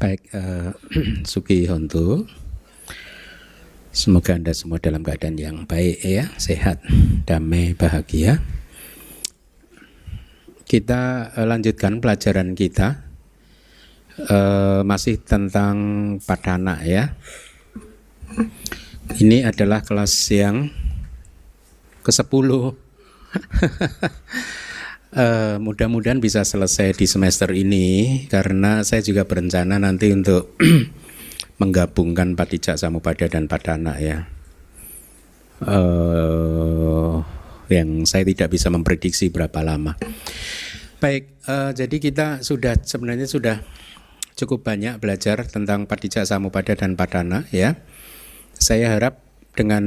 Baik, Suki Hontu, semoga Anda semua dalam keadaan yang baik ya, sehat, damai, bahagia. Kita lanjutkan pelajaran kita, masih tentang Padhana ya. Ini adalah kelas yang ke-10. Mudah-mudahan bisa selesai di semester ini, karena saya juga berencana nanti untuk menggabungkan Patijak Samupada dan Padhana ya. Yang saya tidak bisa memprediksi berapa lama. Baik, jadi kita sebenarnya sudah cukup banyak belajar tentang Patijak Samupada dan Padhana ya. Saya harap dengan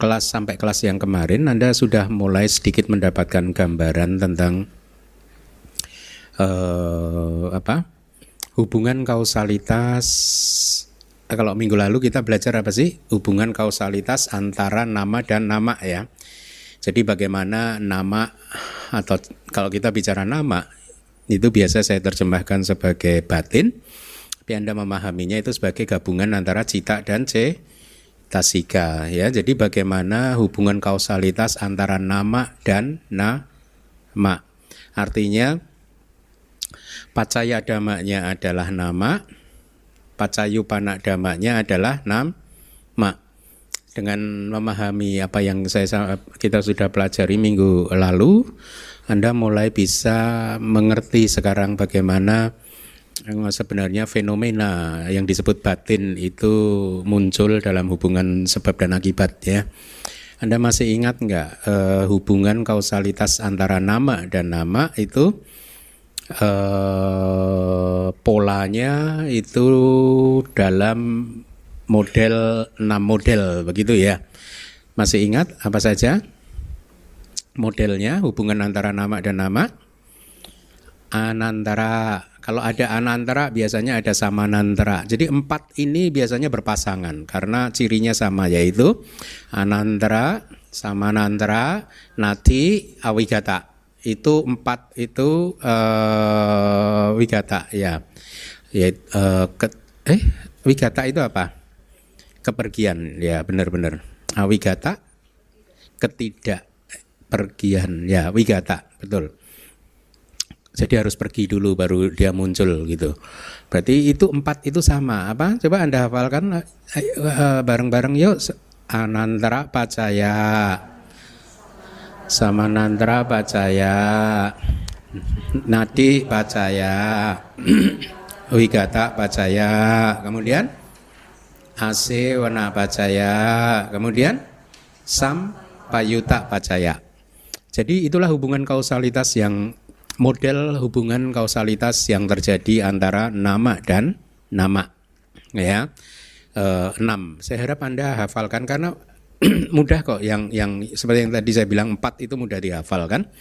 sampai kelas yang kemarin Anda sudah mulai sedikit mendapatkan gambaran tentang hubungan kausalitas. Kalau minggu lalu kita belajar apa sih? Hubungan kausalitas antara nama dan nama ya. Jadi bagaimana nama, atau kalau kita bicara nama itu biasa saya terjemahkan sebagai batin, tapi Anda memahaminya itu sebagai gabungan antara cita dan cetasika ya. Jadi bagaimana hubungan kausalitas antara nama dan nama. Artinya pacaya dhammanya adalah nama, pacayupana dhammanya adalah nama. Dengan memahami apa yang kita sudah pelajari minggu lalu, Anda mulai bisa mengerti sekarang bagaimana sebenarnya fenomena yang disebut batin itu muncul dalam hubungan sebab dan akibat ya. Anda masih ingat nggak hubungan kausalitas antara nama dan nama itu polanya itu dalam model 6 model begitu ya. Masih ingat apa saja modelnya hubungan antara nama dan nama? Anantara. Kalau ada anantara biasanya ada samanantara. Jadi 4 ini biasanya berpasangan karena cirinya sama, yaitu anantara, samanantara, nati, awigata. Itu 4 itu wigata ya. Wigata itu apa? Kepergian ya, benar-benar. Awigata ketidakpergian ya, wigata betul. Jadi harus pergi dulu baru dia muncul gitu. Berarti itu 4 itu sama apa? Coba Anda hafalkan bareng-bareng yuk. Anantara pacaya, samanantara pacaya, nadi pacaya, wigata pacaya, kemudian asewana pacaya, kemudian sampayuta pacaya. Jadi itulah hubungan kausalitas model hubungan kausalitas yang terjadi antara nama dan nama ya. 6. Saya harap Anda hafalkan karena mudah kok, yang seperti yang tadi saya bilang 4 itu mudah dihafal kan.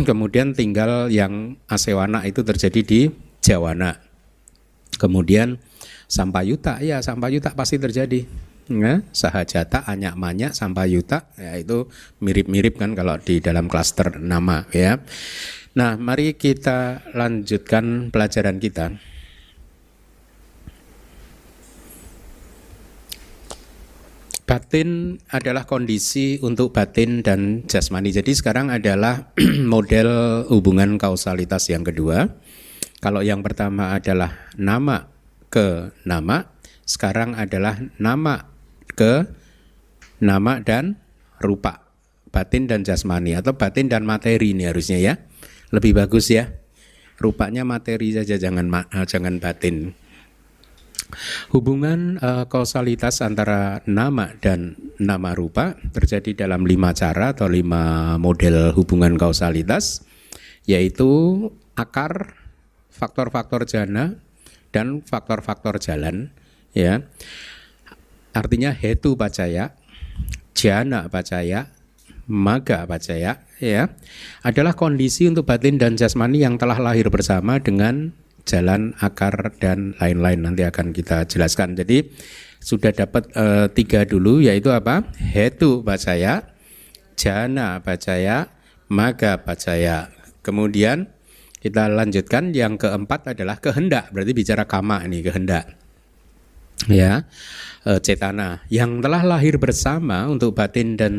Kemudian tinggal yang asewana itu terjadi di jawana. Kemudian sampayuta, ya sampayuta pasti terjadi ya. Sahajata, anyamanya, sampayuta ya, itu mirip-mirip kan kalau di dalam klaster nama ya. Nah, mari kita lanjutkan pelajaran kita. Batin adalah kondisi untuk batin dan jasmani. Jadi sekarang adalah model hubungan kausalitas yang kedua. Kalau yang pertama adalah nama ke nama, sekarang adalah nama ke nama dan rupa, batin dan jasmani, atau batin dan materi ini harusnya ya. Lebih bagus ya, rupanya materi saja, jangan batin. Hubungan kausalitas antara nama dan nama rupa terjadi dalam 5 cara atau 5 model hubungan kausalitas, yaitu akar, faktor-faktor jana, dan faktor-faktor jalan ya. Artinya hetu pacaya, jana pacaya, maga pacaya ya, adalah kondisi untuk batin dan jasmani yang telah lahir bersama dengan jalan, akar, dan lain-lain. Nanti akan kita jelaskan. Jadi sudah dapat 3 dulu, yaitu apa? Hetu pacaya, jana pacaya, maga pacaya. Kemudian Kita lanjutkan, yang keempat adalah kehendak. Berarti bicara kama ini, kehendak. Ya, cetana yang telah lahir bersama untuk batin dan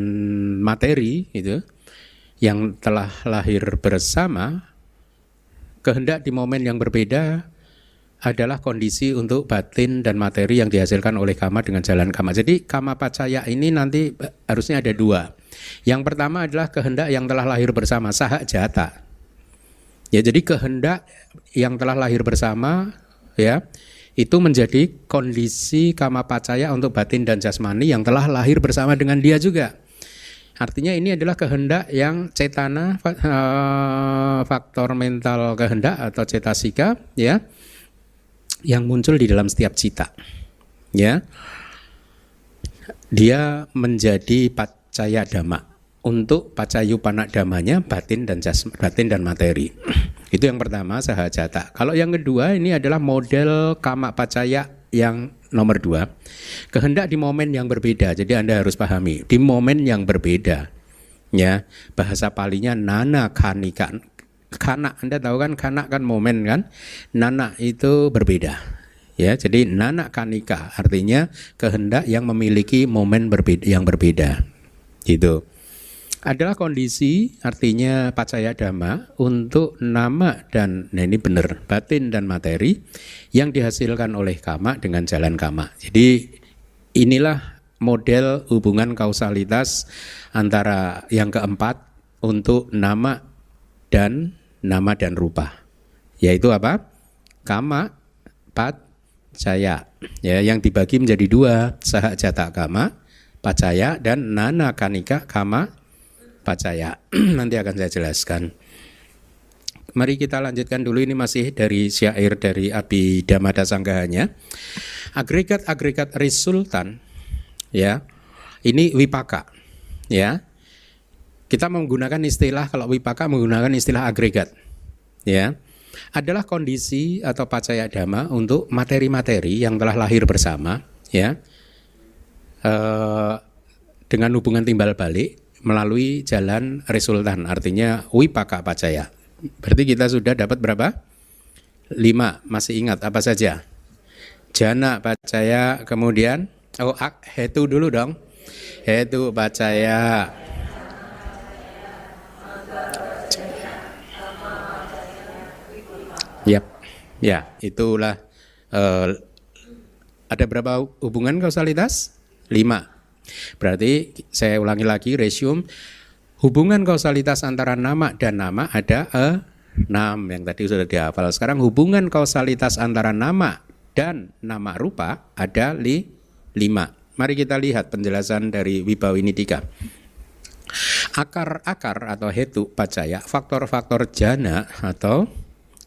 materi itu, yang telah lahir bersama, kehendak di momen yang berbeda adalah kondisi untuk batin dan materi yang dihasilkan oleh kama dengan jalan kama. Jadi kama pacaya ini nanti harusnya ada dua. Yang pertama adalah kehendak yang telah lahir bersama, saha jata. Ya, jadi kehendak yang telah lahir bersama, ya, itu menjadi kondisi kama pacaya untuk batin dan jasmani yang telah lahir bersama dengan dia juga. Artinya ini adalah kehendak yang cetana, faktor mental kehendak atau cetasika, ya, yang muncul di dalam setiap cita, ya. Dia menjadi pacaya dhamma untuk pacayupana dhammanya batin dan materi. Itu yang pertama, sahajata. Kalau yang kedua ini adalah model kama pacaya yang nomor 2. Kehendak di momen yang berbeda. Jadi Anda harus pahami, di momen yang berbeda. Ya, bahasa palinya nana kanika. Kana, Anda tahu kan, kana kan momen kan, nana itu berbeda, ya. Jadi nana kanika artinya kehendak yang memiliki momen yang berbeda. Itu adalah kondisi, artinya pacaya dhamma untuk nama dan, nah ini benar, batin dan materi yang dihasilkan oleh kama dengan jalan kama. Jadi inilah model hubungan kausalitas antara yang keempat untuk nama dan rupa, yaitu apa? Kama, pacaya, ya, yang dibagi menjadi 2, sahajata kama, pacaya, dan nana kanika kama, pacaya. Nanti akan saya jelaskan. Mari kita lanjutkan dulu, ini masih dari syair dari Abhidhamma Sanggahanya. Agregat-agregat resultan, ya, ini wipaka, ya. Kita menggunakan istilah, kalau wipaka menggunakan istilah agregat, ya, adalah kondisi atau pacaya dhamma untuk materi-materi yang telah lahir bersama, ya, dengan hubungan timbal balik melalui jalan resultan, artinya wipaka pacaya. Berarti kita sudah dapat berapa? 5, masih ingat apa saja? Jana pacaya, kemudian hetu dulu dong. Hetu pacaya, yap, ya, itulah. Ada berapa hubungan kausalitas? 5. Berarti saya ulangi lagi, resume. Hubungan kausalitas antara nama dan nama ada 6, yang tadi sudah dihafal. Sekarang hubungan kausalitas antara nama dan nama rupa ada 5. Mari kita lihat penjelasan dari Wibhawinidika. Akar-akar atau hetu pacaya, faktor-faktor jana atau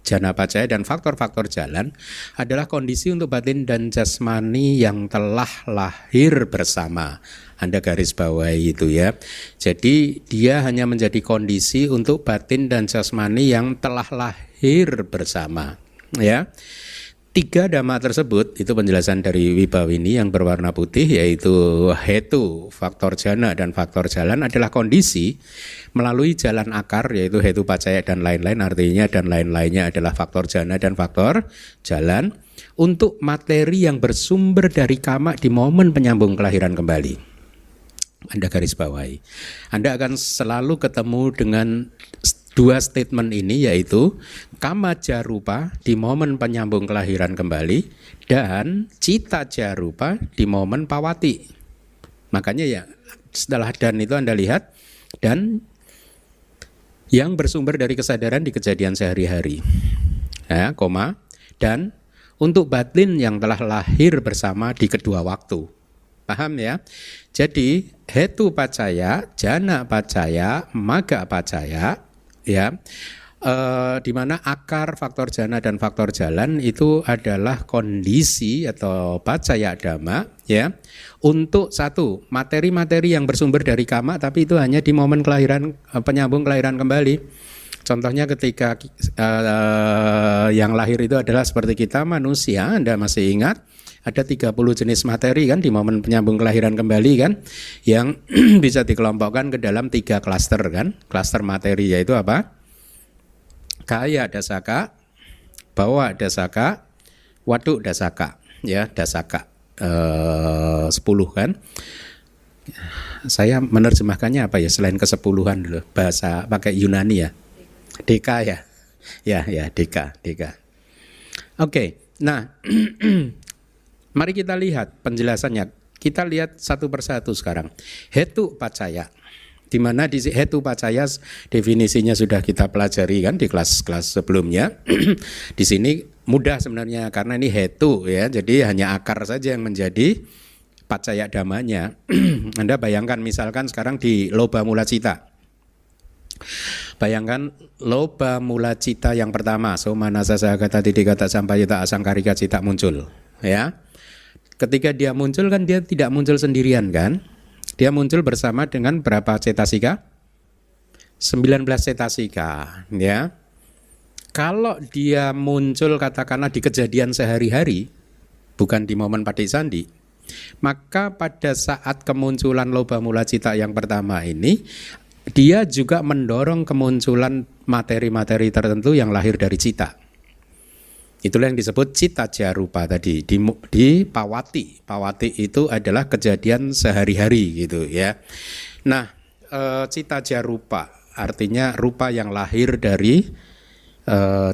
jana pacaya dan faktor-faktor jalan adalah kondisi untuk batin dan jasmani yang telah lahir bersama. Anda garis bawahi itu, ya. Jadi dia hanya menjadi kondisi untuk batin dan jasmani yang telah lahir bersama, ya. 3 dhamma tersebut, itu penjelasan dari Wibhawini yang berwarna putih, yaitu hetu, faktor jana dan faktor jalan adalah kondisi melalui jalan akar, yaitu hetu pacaya dan lain-lain, artinya dan lain-lainnya adalah faktor jana dan faktor jalan untuk materi yang bersumber dari kama di momen penyambung kelahiran kembali. Anda garis bawahi. Anda akan selalu ketemu dengan 2 statement ini, yaitu kama jarupa di momen penyambung kelahiran kembali dan cita jarupa di momen pawati. Makanya ya, setelah dan itu Anda lihat, dan yang bersumber dari kesadaran di kejadian sehari-hari, ya, koma, dan untuk batin yang telah lahir bersama di kedua waktu. Paham ya? Jadi hetu pacaya, jana pacaya, maga pacaya, ya, di mana akar, faktor jana dan faktor jalan itu adalah kondisi atau pacaya dhamma, ya, untuk satu materi-materi yang bersumber dari kama, tapi itu hanya di momen kelahiran, penyambung kelahiran kembali. Contohnya ketika yang lahir itu adalah seperti kita manusia, Anda masih ingat? Ada 30 jenis materi kan di momen penyambung kelahiran kembali kan, yang bisa dikelompokkan ke dalam 3 klaster kan. Klaster materi yaitu apa? kaya dasaka, bawa dasaka, waduk dasaka, ya dasaka 10 kan. Saya menerjemahkannya apa ya selain kesepuluhan dulu, bahasa pakai Yunani ya, deka ya, ya deka. Oke, nah mari kita lihat penjelasannya. Kita lihat satu persatu sekarang. Hetu pacaya. Di mana di hetu pacaya definisinya sudah kita pelajari kan di kelas-kelas sebelumnya. Di sini mudah sebenarnya karena ini hetu ya. Jadi hanya akar saja yang menjadi pacaya damanya. Anda bayangkan misalkan sekarang di loba mula cita. Bayangkan loba mula cita yang pertama, somanasa sagata tidikata sampayita asangkarika cita muncul, ya. Ketika dia muncul kan dia tidak muncul sendirian kan? Dia muncul bersama dengan berapa cetasika? 19 cetasika, ya. Kalau dia muncul katakanlah di kejadian sehari-hari, bukan di momen patisandi, maka pada saat kemunculan loba mula cita yang pertama ini, dia juga mendorong kemunculan materi-materi tertentu yang lahir dari cita. Itulah yang disebut cita jarupa tadi di pawati. Pawati itu adalah kejadian sehari-hari gitu ya. Nah, cita jarupa artinya rupa yang lahir dari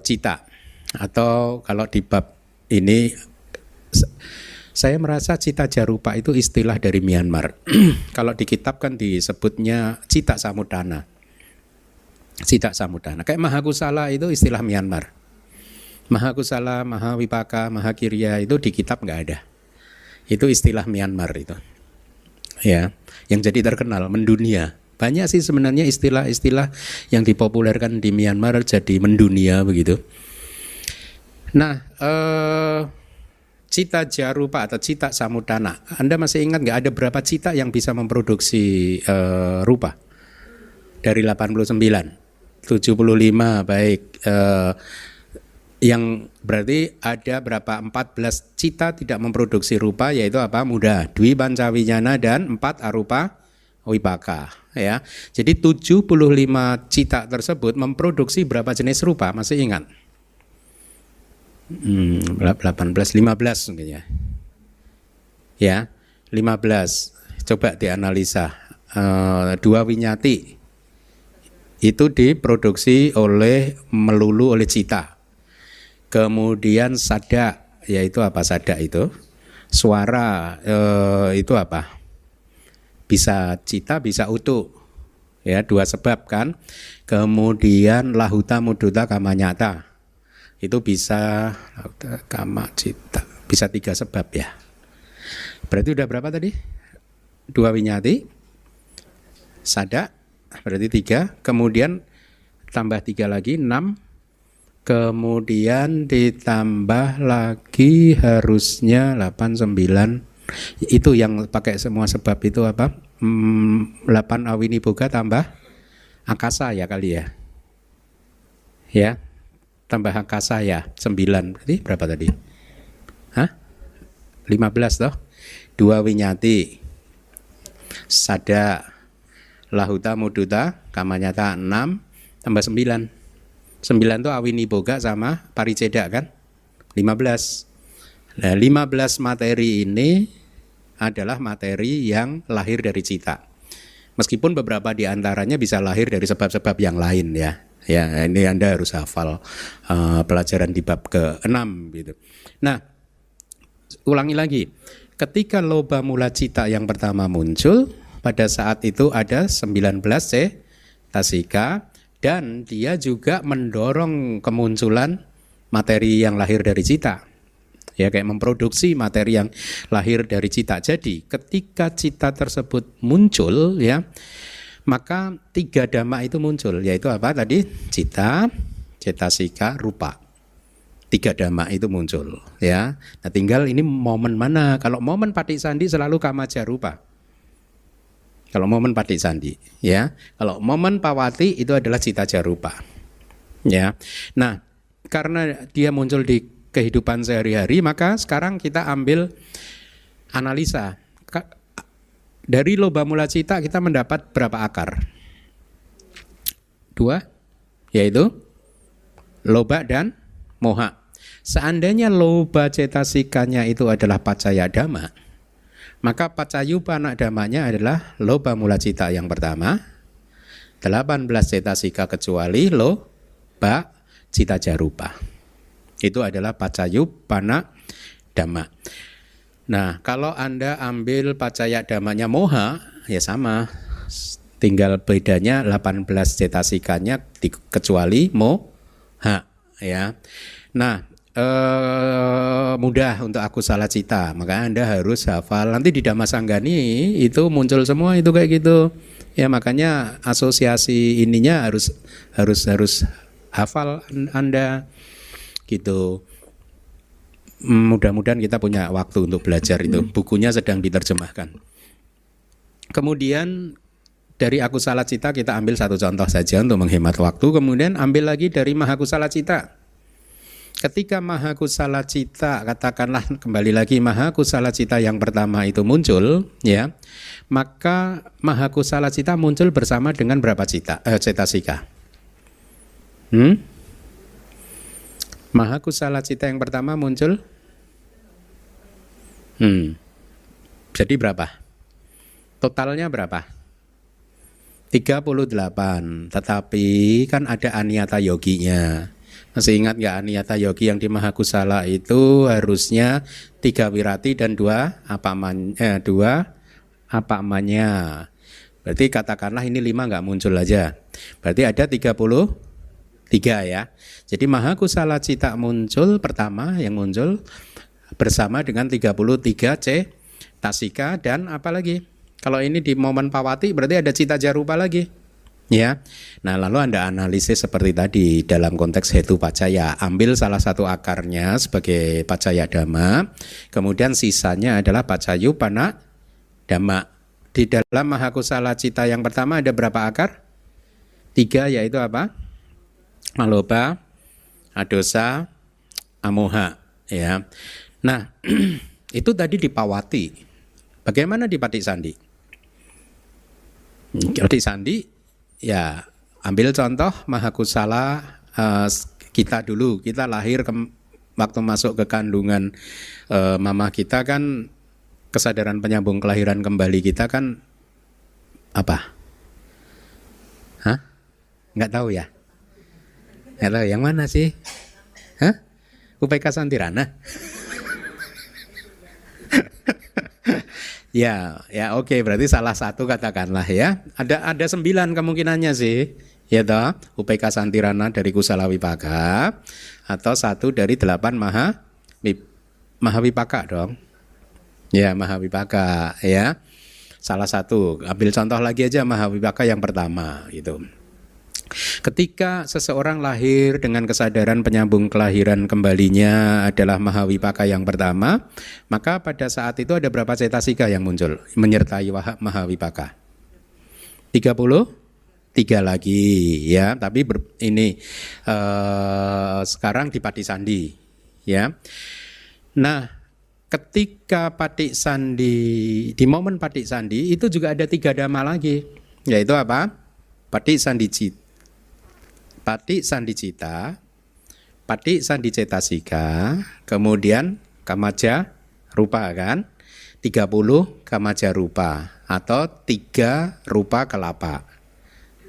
cita. Atau kalau di bab ini saya merasa cita jarupa itu istilah dari Myanmar. Kalau di kitab kan disebutnya cita samudana. Cita samudana. Kayak mahakusala itu istilah Myanmar. Mahakusala, mahawipaka, mahakirya itu di kitab nggak ada. Itu istilah Myanmar itu. Ya, yang jadi terkenal mendunia. Banyak sih sebenarnya istilah-istilah yang dipopulerkan di Myanmar jadi mendunia begitu. Nah, cita jarupa atau cita samudana. Anda masih ingat nggak ada berapa cita yang bisa memproduksi rupa? Dari 89, 75 baik. Yang berarti ada berapa 14 cita tidak memproduksi rupa, yaitu apa? Muda, dwi pancawinyana dan 4 arupa wipaka ya. Jadi 75 cita tersebut memproduksi berapa jenis rupa? Masih ingat? 15 mungkin ya. Ya, 15. Coba dianalisa. Dua winyati itu diproduksi melulu oleh cita. Kemudian sada, yaitu apa sada itu? Suara itu apa? Bisa cita, bisa utu. Ya, dua sebab kan. Kemudian lahuta muduta kamanyata. Itu bisa kama cita. Bisa 3 sebab ya. Berarti udah berapa tadi? 2 winyati. Sada berarti 3. Kemudian tambah 3 lagi 6. Kemudian ditambah lagi harusnya 8, 9. Itu yang pakai semua sebab itu apa? 8 awini boga tambah angkasa ya kali ya. Ya. Tambah angkasa ya 9. Berarti berapa tadi? 15 toh. 2 winyati. Sada lahuta muduta kamanyata 6 tambah 9. 9 itu awini boga sama pariceda kan 15. Nah 15 materi ini adalah materi yang lahir dari cita. Meskipun beberapa di antaranya bisa lahir dari sebab-sebab yang lain ya. Ya ini Anda harus hafal pelajaran di bab ke-6 gitu. Nah ulangi lagi. Ketika loba mula cita yang pertama muncul, pada saat itu ada 19 cetasika. Dan dia juga mendorong kemunculan materi yang lahir dari cita. Ya kayak memproduksi materi yang lahir dari cita. Jadi ketika cita tersebut muncul ya, maka 3 dhamma itu muncul. Yaitu apa tadi? Cita, cetasika, rupa. 3 dhamma itu muncul ya. Nah tinggal ini momen mana. Kalau momen patisandi selalu kamaja rupa. Kalau momen patisandi, ya. Kalau momen pawati itu adalah cita jarupa, ya. Nah, karena dia muncul di kehidupan sehari-hari, maka sekarang kita ambil analisa. Dari loba mula cita kita mendapat berapa akar? 2, yaitu loba dan moha. Seandainya loba cetasikanya itu adalah pacaya dhamma, maka pacayupana dhammanya adalah loba mula cita yang pertama, 18 cetasika kecuali loba cita jarupa. Itu adalah pacayupana dhamma. Nah, kalau Anda ambil pacaya dhammanya moha, ya sama. Tinggal bedanya 18 cetasikanya kecuali moha, ya. Nah, mudah untuk aku salah cita, maka Anda harus hafal. Nanti di Dhamma Sanggani itu muncul semua itu kayak gitu. Ya, makanya asosiasi ininya harus hafal Anda gitu. Mudah-mudahan kita punya waktu untuk belajar itu. Bukunya sedang diterjemahkan. Kemudian dari akusala cita kita ambil satu contoh saja untuk menghemat waktu. Kemudian ambil lagi dari mahakusala cita. Ketika mahakusala cita, katakanlah kembali lagi mahakusala cita yang pertama itu muncul, ya, maka mahakusala cita muncul bersama dengan berapa cetasika? Mahakusala cita yang pertama muncul? Jadi berapa? Totalnya berapa? 38. Tetapi kan ada aniyata yoginya. Masih ingat nggak aniyata yogi yang di mahakusala itu harusnya 3 wirati dan 2 apamanya. Berarti katakanlah ini 5 nggak muncul aja. Berarti ada 33 ya. Jadi mahakusala cita muncul pertama yang muncul bersama dengan 33 cetasika dan apa lagi? Kalau ini di momen pawati berarti ada cita jarupa lagi. Ya, nah lalu Anda analisis seperti tadi dalam konteks hetu pacaya, ambil salah satu akarnya sebagai pacaya dhamma, kemudian sisanya adalah pacayupana dhamma. Di dalam mahakusala cita yang pertama ada berapa akar? 3, yaitu apa? Aloba, adosa, amoha. Ya, nah itu tadi di pawati. Bagaimana di patisandi? Patisandi. Ya, ambil contoh mahakusala kita dulu. Kita lahir waktu masuk ke kandungan mama kita kan kesadaran penyambung kelahiran kembali kita kan apa? Hah? Nggak tahu ya? Nggak tahu yang mana sih? Hah? UPK Santirana? Ya oke, berarti salah satu katakanlah ya. Ada 9 kemungkinannya sih. Ya toh, UPK Santirana dari Kusala Wipaka atau 1 dari 8 Mahawipaka dong. Ya, Mahawipaka ya. Salah satu. Ambil contoh lagi aja Mahawipaka yang pertama gitu. Ketika seseorang lahir dengan kesadaran penyambung kelahiran kembalinya adalah Mahawipaka yang pertama, maka pada saat itu ada berapa cetasika yang muncul menyertai Mahawipaka? 33 lagi ya, tapi sekarang di patisandi ya. Nah, ketika patisandi, di momen patisandi itu juga ada 3 dhamma lagi, yaitu apa? Patisandicita, patisandicetasika, kemudian kamaja rupa kan, 30 kamaja rupa atau 3 rupa kelapa.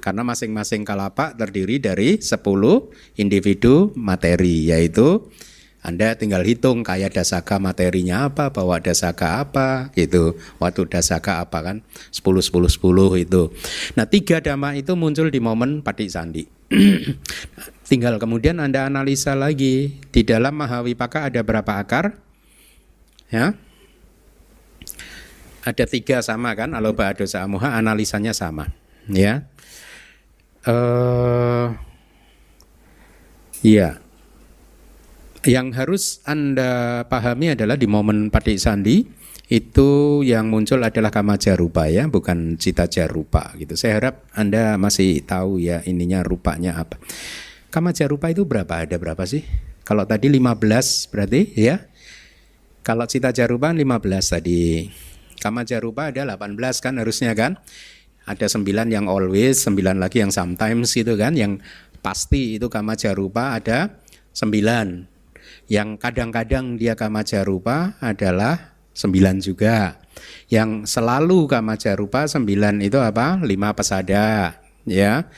Karena masing-masing kelapa terdiri dari 10 individu materi, yaitu Anda tinggal hitung kaya dasaka materinya apa, bawa dasaka apa gitu. Waktu dasaka apa kan 10 10 10 itu. Nah, 3 dhamma itu muncul di momen patisandi. Tinggal kemudian Anda analisa lagi di dalam Mahawipaka ada berapa akar? Ya. Ada 3 sama kan, aloba adosa amoha, analisanya sama. Ya. Ya. Yang harus Anda pahami adalah di momen patisandi itu yang muncul adalah kamaja rupa ya, bukan cita jarupa gitu. Saya harap Anda masih tahu ya ininya rupanya apa. Kamaja rupa itu berapa? Ada berapa sih? Kalau tadi 15 berarti ya. Kalau cita jarupa 15 tadi. Kamaja rupa ada 18 kan harusnya kan. Ada 9 yang always, 9 lagi yang sometimes gitu kan, yang pasti itu kama jarupa ada 9. Yang kadang-kadang dia kama jarupa adalah 9 juga. Yang selalu kama jarupa 9 itu apa? 5 pesada, ya.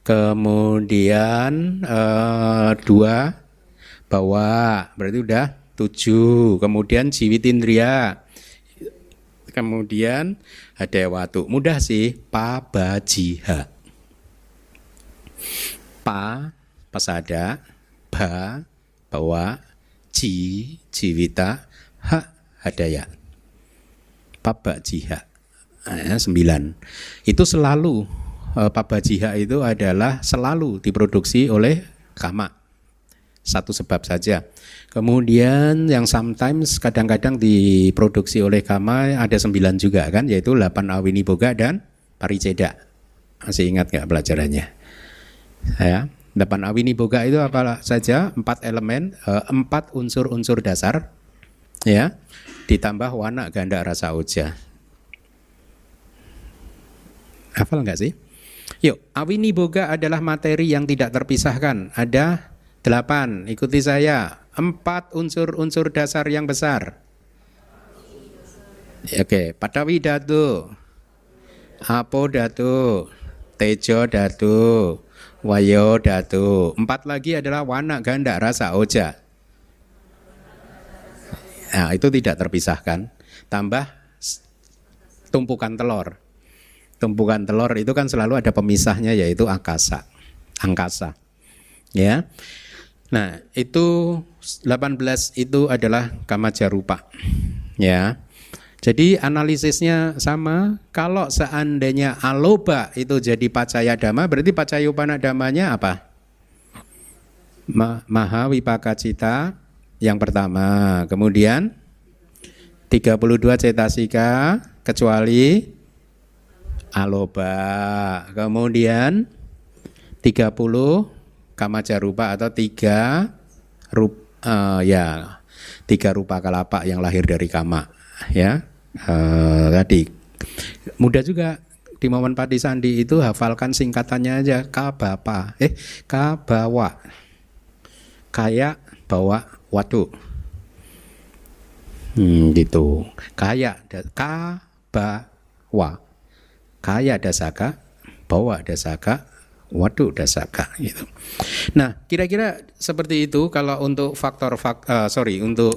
Kemudian 2 bawa, berarti udah 7. Kemudian jiwitindria. Kemudian ada watu. Mudah sih, pabajiha. Pa pesada, ba bawa, jiwita, ha hadaya. Pabajiha 9. Itu selalu pabajiha itu adalah selalu diproduksi oleh kama. Satu sebab saja. Kemudian yang sometimes kadang-kadang diproduksi oleh kama ada 9 juga kan, yaitu 8 awini boga dan pariceda. Masih ingat nggak pelajarannya? Ya, 8 awini boga itu apa saja? 4 elemen, 4 unsur-unsur dasar, ya, ditambah wana ganda rasa oja. Hafal nggak sih? Yuk, awini boga adalah materi yang tidak terpisahkan. Ada 8, ikuti saya. 4 unsur-unsur dasar yang besar. Oke, patawi datu, apo datu, tejo datu, wayo datu. 4 lagi adalah wana ganda rasa oja. Nah, itu tidak terpisahkan. Tambah tumpukan telur. Tumpukan telur itu kan selalu ada pemisahnya, yaitu angkasa. Ya. Nah, itu 18 itu adalah kama jarupa. Ya. Jadi analisisnya sama. Kalau seandainya aloba itu jadi pacaya dhamma, berarti pacayupana dhammanya apa? Maha wipaka cita yang pertama. Kemudian 32 cetasika kecuali aloba. Kemudian 30 kama jarupa atau 3 rupa kalapa yang lahir dari kama, ya. Tadi mudah juga di momen pati sandi itu hafalkan singkatannya aja, kabapa, kabawa, kaya bawa watu, gitu. Kaya kabawa, kaya dasaka, bawa dasaka, watu dasaka, gitu. Nah, kira-kira seperti itu kalau untuk untuk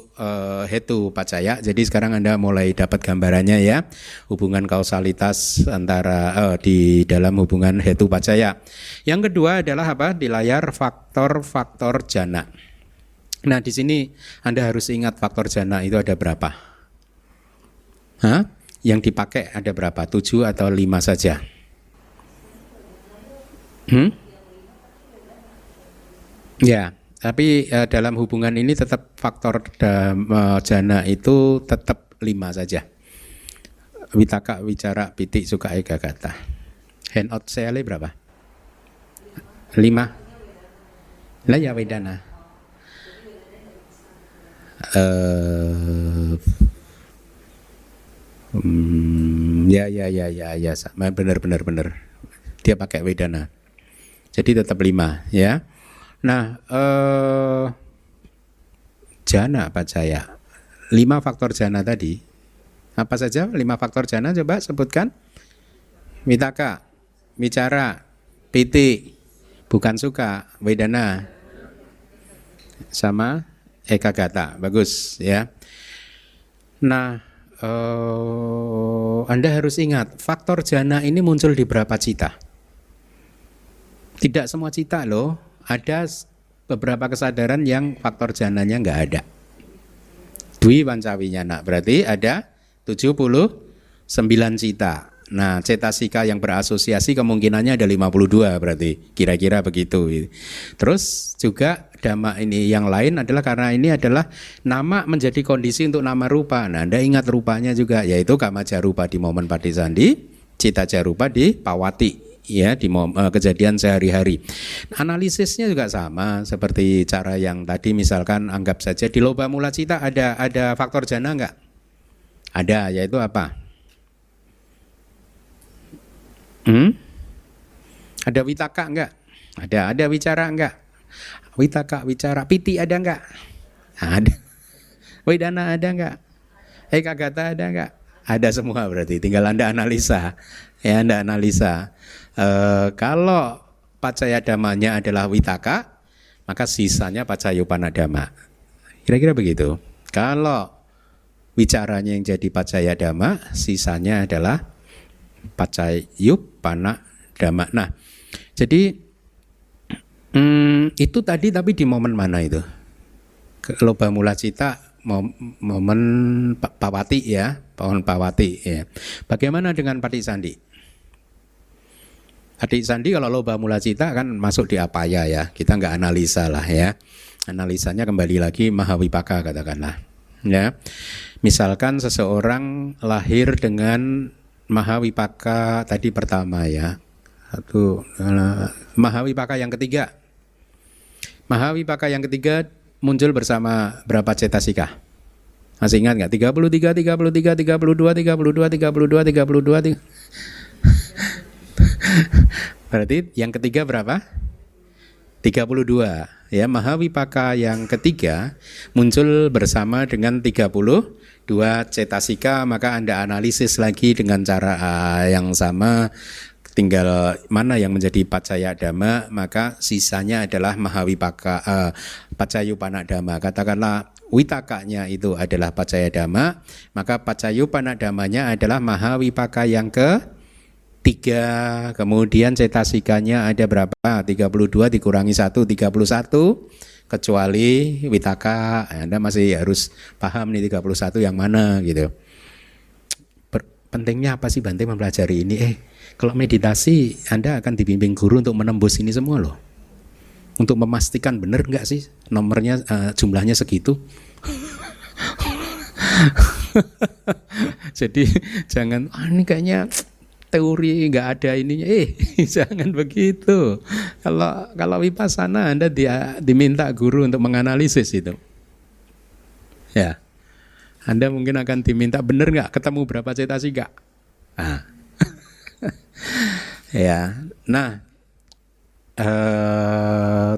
hetu pacaya. Jadi sekarang Anda mulai dapat gambarannya, ya, hubungan kausalitas antara di dalam hubungan hetu pacaya. Yang kedua adalah apa? Di layar faktor-faktor jana. Nah, di sini Anda harus ingat faktor jana itu ada berapa? Yang dipakai ada berapa? 7 atau 5 saja? Ya, tapi dalam hubungan ini tetap faktor jana itu tetap 5 saja. Witaka, wicara, piti, suka, eka, kata. Handout saya berapa? 5. Lah ya wedana. Ya, benar. Dia pakai wedana. Jadi tetap 5, ya. Nah, jana pacaya. 5 faktor jana tadi. Apa saja 5 faktor jana? Coba sebutkan. Mitaka, wicara, piti, bukan suka, wedana, sama ekagata. Bagus, ya. Nah, Anda harus ingat, faktor jana ini muncul di berapa cita? Tidak semua cita loh. Ada beberapa kesadaran yang faktor jananya nggak ada. Dwi pancawinyana, berarti ada 79 cita. Nah, cetasika yang berasosiasi kemungkinannya ada 52, berarti kira-kira begitu. Terus juga dhamma ini yang lain adalah karena ini adalah nama menjadi kondisi untuk nama rupa. Nah, Anda ingat rupanya juga, yaitu kama jarupa di momen patisandi, cita jarupa di pawati, ya, di kejadian sehari-hari. Analisisnya juga sama seperti cara yang tadi. Misalkan anggap saja di loba mula cita ada faktor jana enggak? Ada, yaitu apa? Ada witaka enggak? Ada wicara enggak? Witaka, wicara, piti ada enggak? Ada. Wedana ada enggak? Ekagata ada enggak? Ada semua berarti. Tinggal Anda analisa. Ya, Anda analisa. Kalau pacaya damanya adalah witaka, maka sisanya pacayupanadama. Kira-kira begitu. Kalau wicaranya yang jadi pacaya dama, sisanya adalah pacayupanadama. Nah, jadi itu tadi, tapi di momen mana itu? Loba mula cita, momen pawati ya, pohon pawati ya. Bagaimana dengan patik sandi? Patik sandi kalau loba mula cita kan masuk di apaya ya. Kita nggak analisa lah ya. Analisanya kembali lagi mahawipaka katakanlah. Ya. Misalkan seseorang lahir dengan mahawipaka tadi pertama ya. Satu mahawipaka yang ketiga. Mahawipaka yang ketiga muncul bersama berapa cetasika? Masih ingat nggak? 33, 33, 32, 32, 32, 32, 32. Berarti yang ketiga berapa? 32. Ya, mahawipaka yang ketiga muncul bersama dengan 32 cetasika, maka Anda analisis lagi dengan cara yang sama. Tinggal mana yang menjadi pacaya dhamma, maka sisanya adalah mahawipaka, pacayupanadama. Katakanlah witakanya itu adalah pacaya dhamma, maka pacayupanadamanya adalah mahawipaka yang ketiga. Kemudian cetasikanya ada berapa? 32 dikurangi 1, 31. Kecuali witaka, Anda masih harus paham nih 31 yang mana gitu. Pentingnya apa sih Bante mempelajari ini? Kalau meditasi Anda akan dibimbing guru untuk menembus ini semua loh. Untuk memastikan benar nggak sih nomornya, jumlahnya segitu. Jadi jangan ini kayaknya teori nggak ada ininya. Jangan begitu. Kalau vipassana Anda diminta guru untuk menganalisis itu. Ya. Anda mungkin akan diminta benar nggak ketemu berapa cetasika? Ya, nah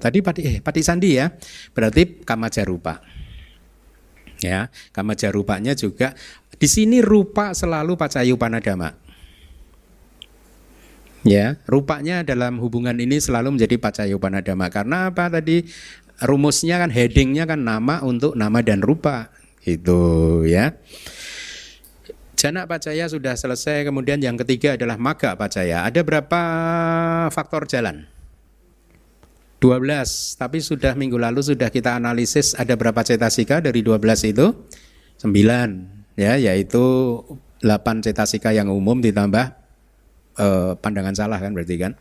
tadi pati sandi ya, berarti kamajarupa. Ya, kamajarupanya juga di sini rupa selalu pacayupanadama. Ya, rupanya dalam hubungan ini selalu menjadi pacayupanadama. Karena apa tadi? Rumusnya kan, headingnya kan nama untuk nama dan rupa. Itu ya. Jana pacaya sudah selesai. Kemudian yang ketiga adalah maga pacaya. Ada berapa faktor jalan? 12. Tapi sudah minggu lalu sudah kita analisis ada berapa cetasika dari 12 itu? 9 ya, yaitu 8 cetasika yang umum ditambah pandangan salah kan berarti kan?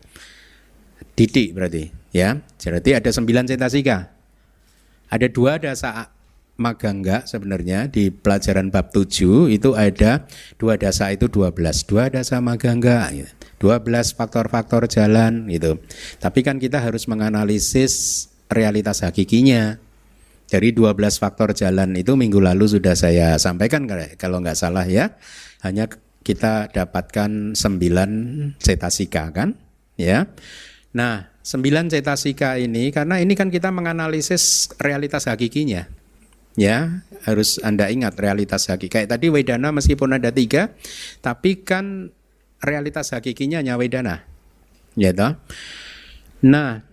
Didik berarti ya. Berarti ada 9 cetasika. Ada 2 dasa maga enggak sebenarnya di pelajaran bab 7 itu ada 2 dasa itu 12, 2 dasa maga enggak gitu. 12 faktor-faktor jalan gitu. Tapi kan kita harus menganalisis realitas hakikinya. Dari 12 faktor jalan itu minggu lalu sudah saya sampaikan kalau enggak salah ya. Hanya kita dapatkan 9 cetasika kan ya. Nah 9 cetasika ini karena ini kan kita menganalisis realitas hakikinya. Ya, harus Anda ingat realitas hakiki. Kayak tadi Wedana meskipun ada 3, tapi kan realitas hakikinya hanya Wedana. Ya toh? Nah,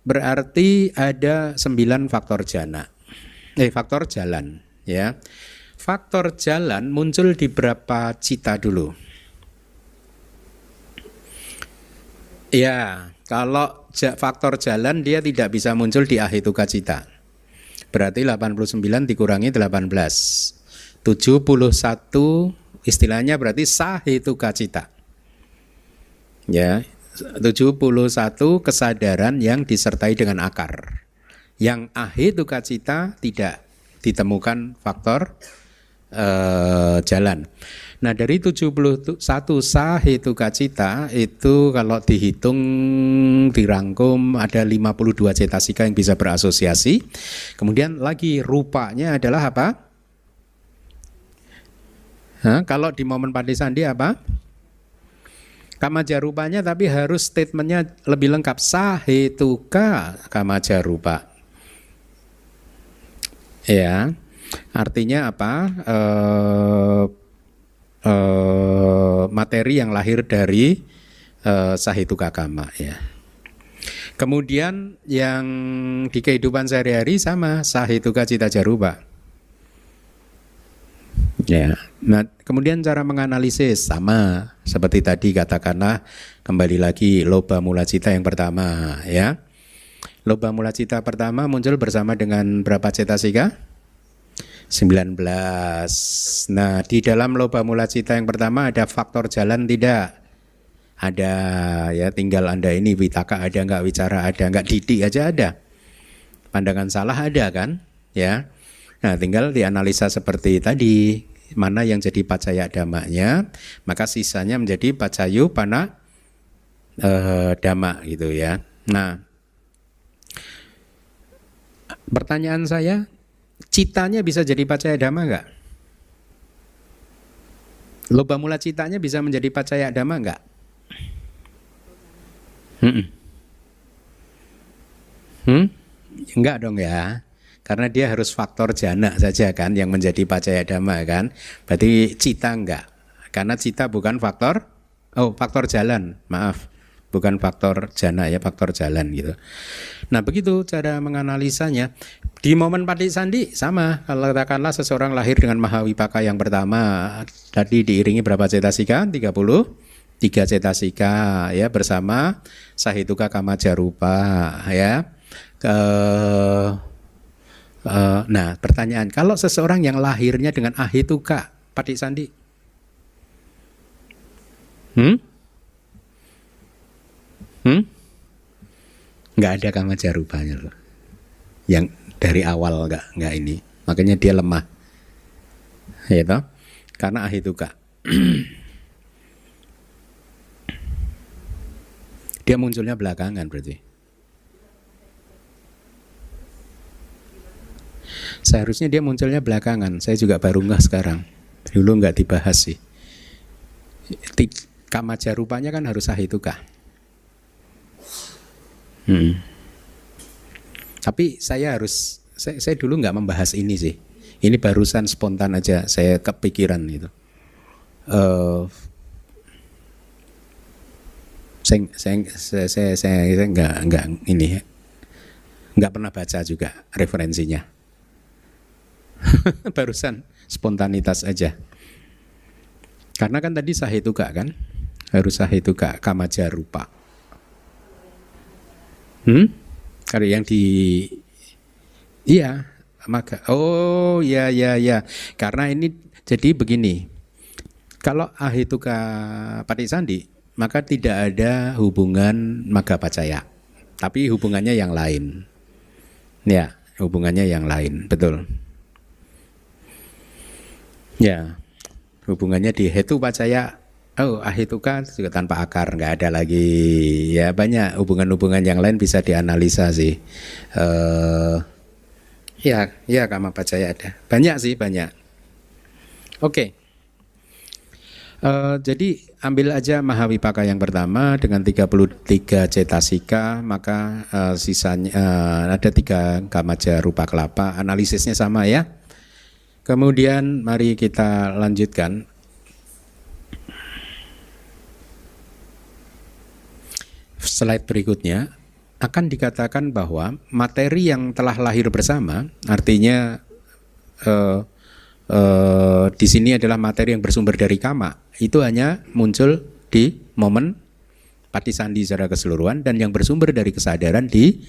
berarti ada 9 faktor jana. Faktor jalan, ya. Faktor jalan muncul di berapa cita dulu? Ya, kalau faktor jalan dia tidak bisa muncul di ahituka cita. Berarti 89 dikurangi 18. 71 istilahnya berarti sahituka cita. Ya, 71 kesadaran yang disertai dengan akar. Yang ahituka cita tidak ditemukan faktor jalan. Nah, dari 71 sahituka cita itu kalau dihitung dirangkum ada 52 cetasika yang bisa berasosiasi. Kemudian lagi rupanya adalah apa? Kalau di momen Patisandi apa? Kamajarupanya tapi harus statementnya lebih lengkap. Sahetuka kamajarupa. Ya, artinya apa? Materi yang lahir dari sahetuka kama ya. Kemudian yang di kehidupan sehari-hari sama sahetuka cita jarupa. Ya. Nah, kemudian cara menganalisis sama seperti tadi, katakanlah kembali lagi loba mula cita yang pertama ya. Loba mula cita pertama muncul bersama dengan berapa cetasika? 19. Nah, di dalam loba mula cita yang pertama ada faktor jalan tidak? Ada ya, tinggal Anda ini witaka ada enggak, wicara ada enggak, didik aja ada. Pandangan salah ada kan? Ya. Nah, tinggal dianalisa seperti tadi, mana yang jadi pacaya dhammanya, maka sisanya menjadi pacayu pana dhamma gitu ya. Nah, pertanyaan saya, citanya bisa jadi pacaya dhamma enggak? Loba mula citanya bisa menjadi pacaya dhamma enggak? Enggak dong ya. Karena dia harus faktor jana saja kan yang menjadi pacaya dhamma kan. Berarti cita enggak. Karena cita bukan faktor faktor jalan, maaf. Bukan faktor jana ya, faktor jalan gitu. Nah, begitu cara menganalisanya. Di momen patisandi sama. Kalau katakanlah seseorang lahir dengan mahawipaka yang pertama, tadi diiringi berapa cetasika? 33 cetasika ya, bersama sahetuka kamajarupa ya. Nah, pertanyaan, kalau seseorang yang lahirnya dengan ahetuka patisandi, nggak ada kamajarupanya loh. Yang dari awal nggak ini, makanya dia lemah, ya toh? Karena ahetuka. Dia munculnya belakangan berarti. Seharusnya dia munculnya belakangan. Saya juga baru ngeh sekarang. Dulu nggak dibahas sih. Kamajarupanya kan harus ahetuka. Tapi saya dulu nggak membahas ini sih. Ini barusan spontan aja saya kepikiran itu. Saya nggak pernah baca juga referensinya. Barusan spontanitas aja. Karena kan tadi sahetuka kan, harus sahetuka kamajarupa. Kalau yang di iya maka ya. Karena ini jadi begini. Kalau ahetuka patisandi, maka tidak ada hubungan magga pacaya. Tapi hubungannya yang lain. Ya, hubungannya yang lain, betul. Ya, hubungannya di hetu pacaya. Ahetuka juga tanpa akar, nggak ada lagi. Ya, banyak hubungan-hubungan yang lain bisa dianalisa sih. Ya kama pacaya ada. Banyak sih, banyak. Oke. Jadi ambil aja mahawipaka yang pertama dengan 33 cetasika, maka sisanya ada 3 kamajarupa kelapa. Analisisnya sama ya. Kemudian mari kita lanjutkan. Slide berikutnya akan dikatakan bahwa materi yang telah lahir bersama, artinya di sini adalah materi yang bersumber dari kama, itu hanya muncul di momen patisandi secara keseluruhan dan yang bersumber dari kesadaran di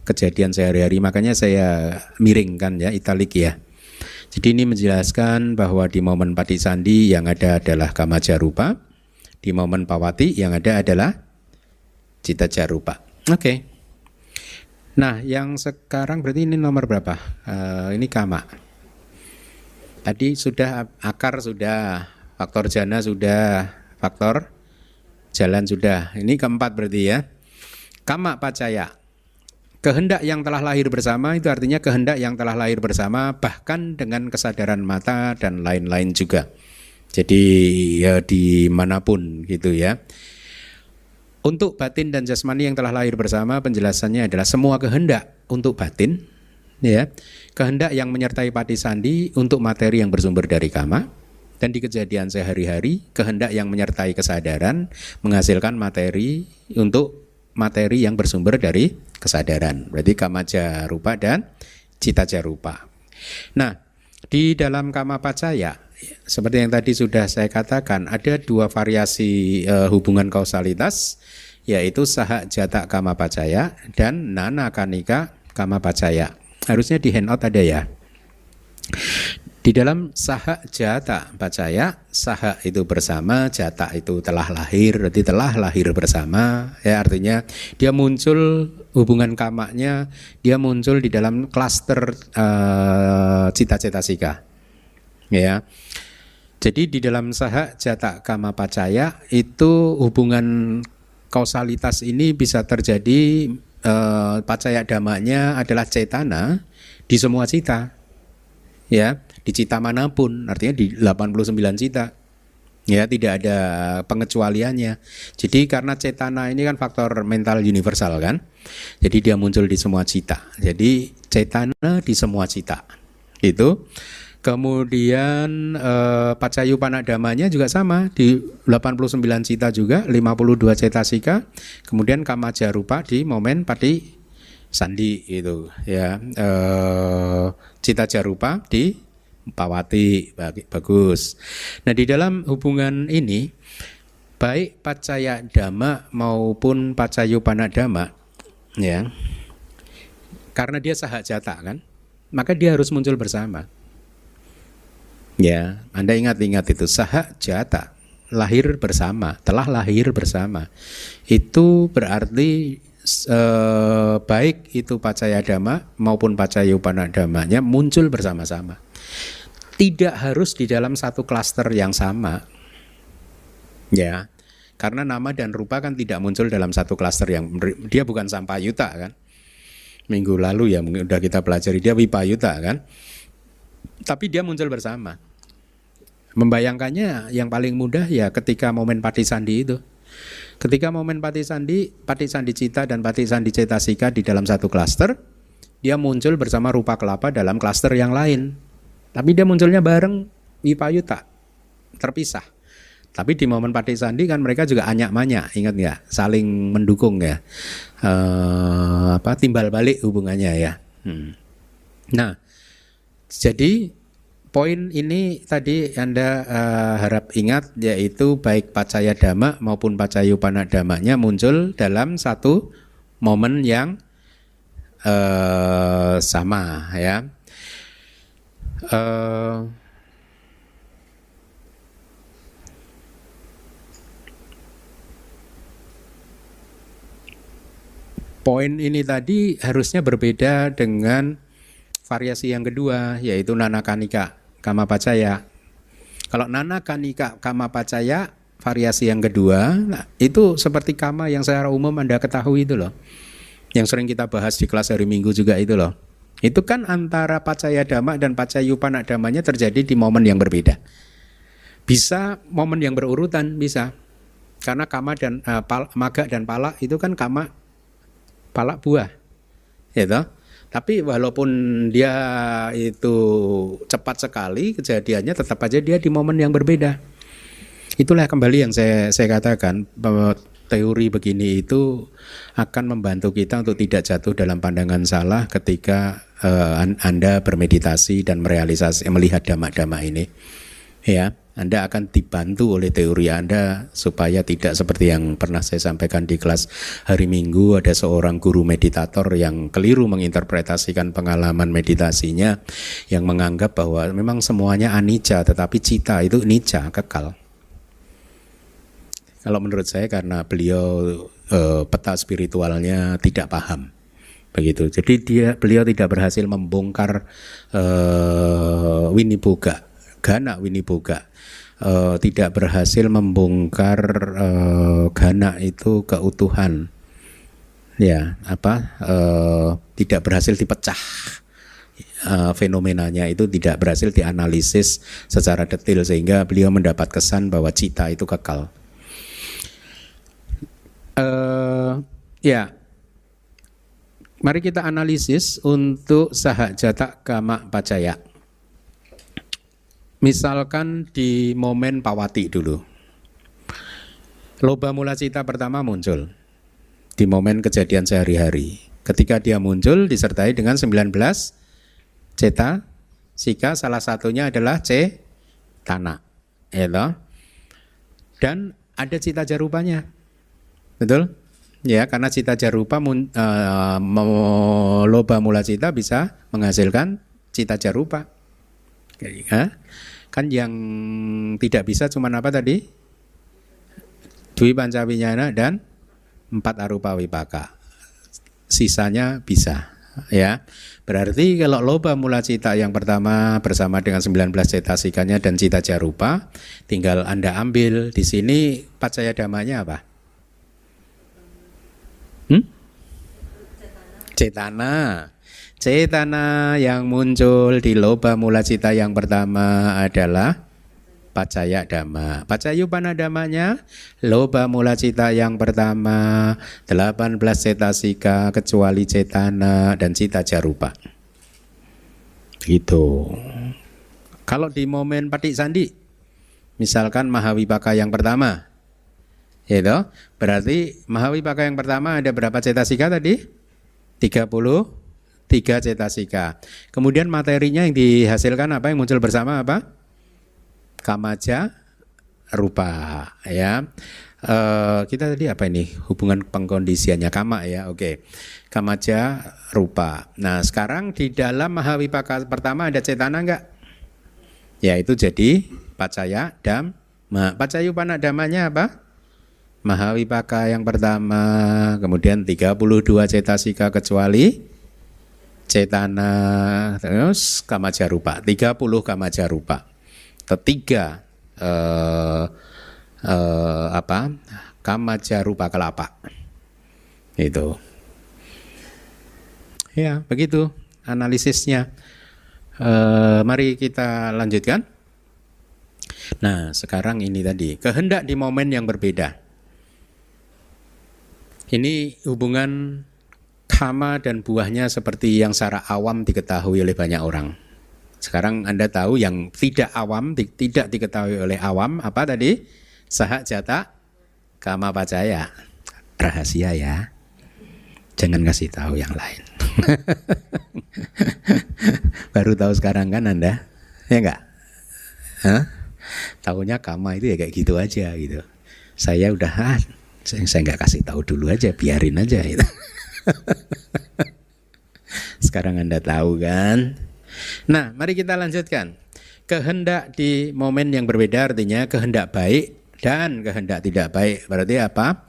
kejadian sehari-hari. Makanya saya miringkan ya, italik ya. Jadi ini menjelaskan bahwa di momen patisandi yang ada adalah kamajarupa, di momen pawati yang ada adalah cita jarupa. Oke. Nah, yang sekarang berarti ini nomor berapa? Ini kama. Tadi sudah akar, sudah faktor jana, sudah faktor jalan, sudah. Ini keempat berarti ya. Kama pacaya. Kehendak yang telah lahir bersama itu artinya kehendak yang telah lahir bersama bahkan dengan kesadaran mata dan lain-lain juga. Jadi ya dimanapun gitu ya. Untuk batin dan jasmani yang telah lahir bersama, penjelasannya adalah semua kehendak untuk batin, ya, kehendak yang menyertai patisandi untuk materi yang bersumber dari kama, dan di kejadian sehari-hari kehendak yang menyertai kesadaran menghasilkan materi untuk materi yang bersumber dari kesadaran. Berarti kamaja rupa dan citaja rupa. Nah, di dalam kama pacaya, seperti yang tadi sudah saya katakan, ada dua variasi hubungan kausalitas, yaitu saha jata kama pacaya dan nana kanika kama pacaya. Harusnya di handout ada ya. Di dalam saha jata pacaya, saha itu bersama, jata itu telah lahir, berarti telah lahir bersama, ya, artinya dia muncul, hubungan kamanya dia muncul di dalam klaster cita cetasika, ya. Jadi di dalam saha jata kama pacaya itu hubungan kausalitas ini bisa terjadi, pacaya damanya adalah cetana di semua cita, ya, di cita manapun, artinya di 89 cita, ya, tidak ada pengecualiannya. Jadi karena cetana ini kan faktor mental universal kan, jadi dia muncul di semua cita. Jadi cetana di semua cita itu. Kemudian pacayupana damanya juga sama di 89 cita juga, 52 cetasika. Kemudian kamaja rupa di momen pati sandi itu, ya, cita jarupa di pawati, bagus. Nah, di dalam hubungan ini baik pacaya dhamma maupun pacayupana dhamma, ya, karena dia sahajata kan, maka dia harus muncul bersama. Ya, Anda ingat-ingat itu sahajata, lahir bersama, telah lahir bersama. Itu berarti baik itu pacaya dhamma maupun pacayupana dhammanya muncul bersama-sama. Tidak harus di dalam satu klaster yang sama. Ya. Karena nama dan rupa kan tidak muncul dalam satu klaster yang dia bukan sampayuta kan. Minggu lalu ya mungkin udah kita pelajari dia wipayuta kan. Tapi dia muncul bersama. Membayangkannya yang paling mudah ya ketika momen patisandi itu. Ketika momen patisandi cita dan patisandi cetasika di dalam satu klaster, dia muncul bersama rupa kelapa dalam klaster yang lain. Tapi dia munculnya bareng wipayuta, terpisah. Tapi di momen patisandi kan mereka juga anyak-manyak, ingat nggak? Saling mendukung ya, timbal balik hubungannya ya. Nah, jadi poin ini tadi Anda harap ingat, yaitu baik pacaya dhamma maupun pacayupana dhammanya muncul dalam satu momen yang sama ya. Poin ini tadi harusnya berbeda dengan variasi yang kedua, yaitu nanakanika kama pacaya. Kalau nanakanika kama pacaya variasi yang kedua, nah, itu seperti kama yang secara umum Anda ketahui itu loh, yang sering kita bahas di kelas hari Minggu juga itu loh. Itu kan antara pacaya dhamma dan pacayupana dhammanya terjadi di momen yang berbeda. Bisa momen yang berurutan, bisa. Karena kama dan maga dan pala itu kan kama pala buah, gitu. Tapi walaupun dia itu cepat sekali kejadiannya, tetap aja dia di momen yang berbeda. Itulah kembali yang saya katakan, bahwa teori begini itu akan membantu kita untuk tidak jatuh dalam pandangan salah ketika Anda bermeditasi dan melihat dhamma-dhamma ini. Ya, Anda akan dibantu oleh teori Anda supaya tidak seperti yang pernah saya sampaikan di kelas hari Minggu, ada seorang guru meditator yang keliru menginterpretasikan pengalaman meditasinya, yang menganggap bahwa memang semuanya anicca, tetapi cita itu nicca, kekal. Kalau menurut saya karena beliau peta spiritualnya tidak paham, begitu. Jadi beliau tidak berhasil membongkar Winiboga, Gana Winiboga, tidak berhasil membongkar Gana itu keutuhan, ya tidak berhasil dipecah. Fenomenanya itu tidak berhasil dianalisis secara detail sehingga beliau mendapat kesan bahwa cita itu kekal. Ya, mari kita analisis untuk sahajata kama pacaya. Misalkan di momen pawati dulu. Loba mula cita pertama muncul di momen kejadian sehari-hari. Ketika dia muncul disertai dengan 19 ceta sika, salah satunya adalah cetana. Ya toh? Dan ada cita jarupanya. Betul? Ya, karena cita jarupa loba mula cita bisa menghasilkan cita jarupa. Kan yang tidak bisa cuma apa tadi? Dwi pancawinyana dan 4 arupa wipaka. Sisanya bisa, ya. Berarti kalau loba mula cita yang pertama bersama dengan 19 cetasikanya dan cita jarupa, tinggal Anda ambil di sini pacaya damanya apa? Cetana yang muncul di loba mula cita yang pertama adalah pacaya dhamma. Pacayupana dhammanya loba mula cita yang pertama 18 cetasika kecuali cetana dan cita jarupa. Gitu. Kalau di momen patik sandi, misalkan mahawipaka yang pertama, itu berarti mahawipaka yang pertama ada berapa cetasika tadi? 33 cetasika. Kemudian materinya yang dihasilkan apa, yang muncul bersama apa? Kamaja rupa, ya. Kita tadi apa ini? Hubungan pengkondisiannya kama, ya. Oke. Kamaja rupa. Nah, sekarang di dalam mahawipaka pertama ada cetana enggak? Ya, itu jadi pacaya dhamma. Pacayupana dhammanya apa? Mahawipaka yang pertama, kemudian 32 cetasika kecuali cetana, terus kamaja rupa, 30 kamaja rupa. Ketiga kamaja rupa kelapa. Itu. Ya, begitu analisisnya. Mari kita lanjutkan. Nah, sekarang ini tadi kehendak di momen yang berbeda. Ini hubungan kama dan buahnya seperti yang secara awam diketahui oleh banyak orang. Sekarang Anda tahu yang tidak awam, tidak diketahui oleh awam, apa tadi? Sahajata kama pacaya. Rahasia ya. Jangan kasih tahu yang lain. Baru tahu sekarang kan Anda? Ya enggak? Tahunya kama itu ya kayak gitu aja gitu. Saya udah saya enggak kasih tahu dulu aja, biarin aja gitu. Sekarang Anda tahu kan? Nah, mari kita lanjutkan. Kehendak di momen yang berbeda artinya kehendak baik dan kehendak tidak baik. Berarti apa?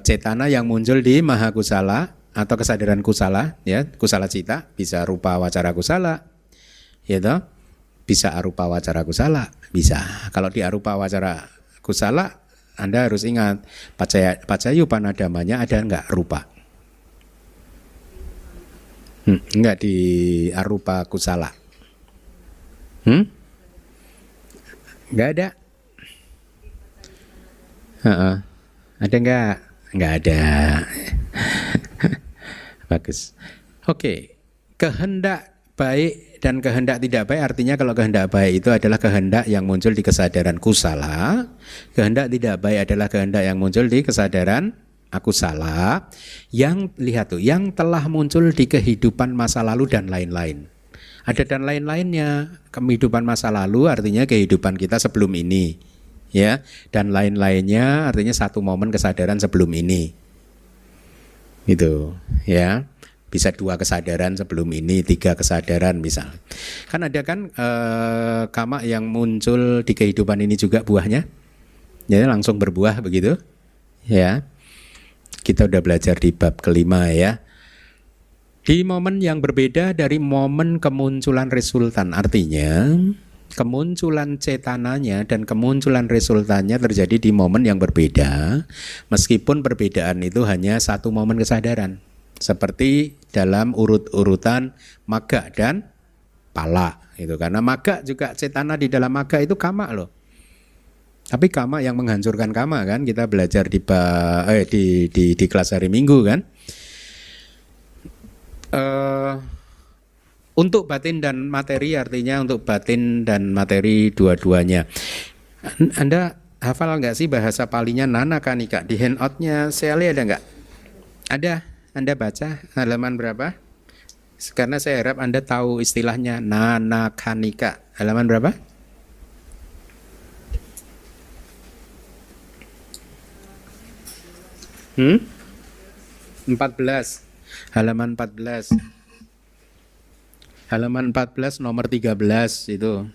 Cetana yang muncul di mahakusala atau kesadaran kusala, ya, kusala cita, bisa rupa wacara kusala, ya toh? Bisa arupa wacara kusala, bisa. Kalau di arupa wacara kusala, Anda harus ingat pacayupana dhammanya ada enggak rupa? Enggak di arupa kusala. Enggak ada. Ada enggak? Enggak ada. Bagus. Oke. Kehendak baik dan kehendak tidak baik artinya kalau kehendak baik itu adalah kehendak yang muncul di kesadaran kusala, kehendak tidak baik adalah kehendak yang muncul di kesadaran akusala, yang lihat tuh, yang telah muncul di kehidupan masa lalu dan lain-lain. Ada dan lain-lainnya. Kehidupan masa lalu artinya kehidupan kita sebelum ini, ya, dan lain-lainnya artinya satu momen kesadaran sebelum ini. Gitu, ya. Bisa 2 kesadaran sebelum ini, 3 kesadaran misal. Kan ada kan kama yang muncul di kehidupan ini juga buahnya, jadi langsung berbuah begitu, ya. Kita udah belajar di bab kelima ya. Di momen yang berbeda dari momen kemunculan resultan, artinya kemunculan cetananya dan kemunculan resultannya terjadi di momen yang berbeda, meskipun perbedaan itu hanya satu momen kesadaran. Seperti dalam urut-urutan magga dan pala, itu karena magga juga cetana di dalam magga itu kama loh. Tapi kama yang menghancurkan kama kan, kita belajar di kelas hari Minggu kan. Untuk batin dan materi, artinya untuk batin dan materi dua-duanya. Anda hafal nggak sih bahasa Palinya Nana Kanika? Di handoutnya Sally ada nggak? Ada. Anda baca halaman berapa? Karena saya harap Anda tahu istilahnya Nana Kanika. Halaman berapa? Hmm? 14. Halaman 14. Halaman 14 nomor 13 itu.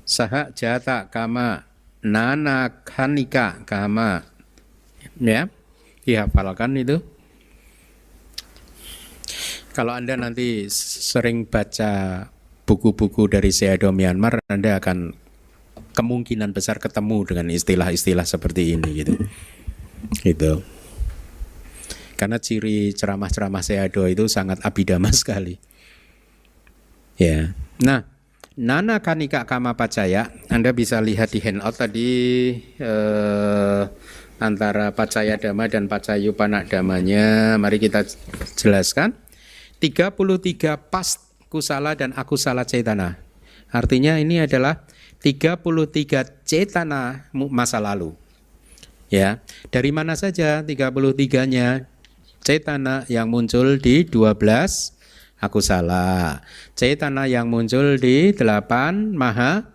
Saha jata kama nana kanika kama. Ya, dihafalkan itu. Kalau Anda nanti sering baca buku-buku dari Sayadaw Myanmar, Anda akan kemungkinan besar ketemu dengan istilah-istilah seperti ini gitu. Gitu. Karena ciri ceramah-ceramah Sayadaw itu sangat abhidhamma sekali. Ya. Nah, Nana Kanika Kama Pacaya, Anda bisa lihat di handout tadi antara Pacaya Dhamma dan Pacayupanna Dhammanya. Mari kita jelaskan. 33 pas kusala dan akusala cetana. Artinya ini adalah 33 cetana masa lalu. Ya, dari mana saja 33-nya? Cetana yang muncul di 12 akusala, cetana yang muncul di 8 maha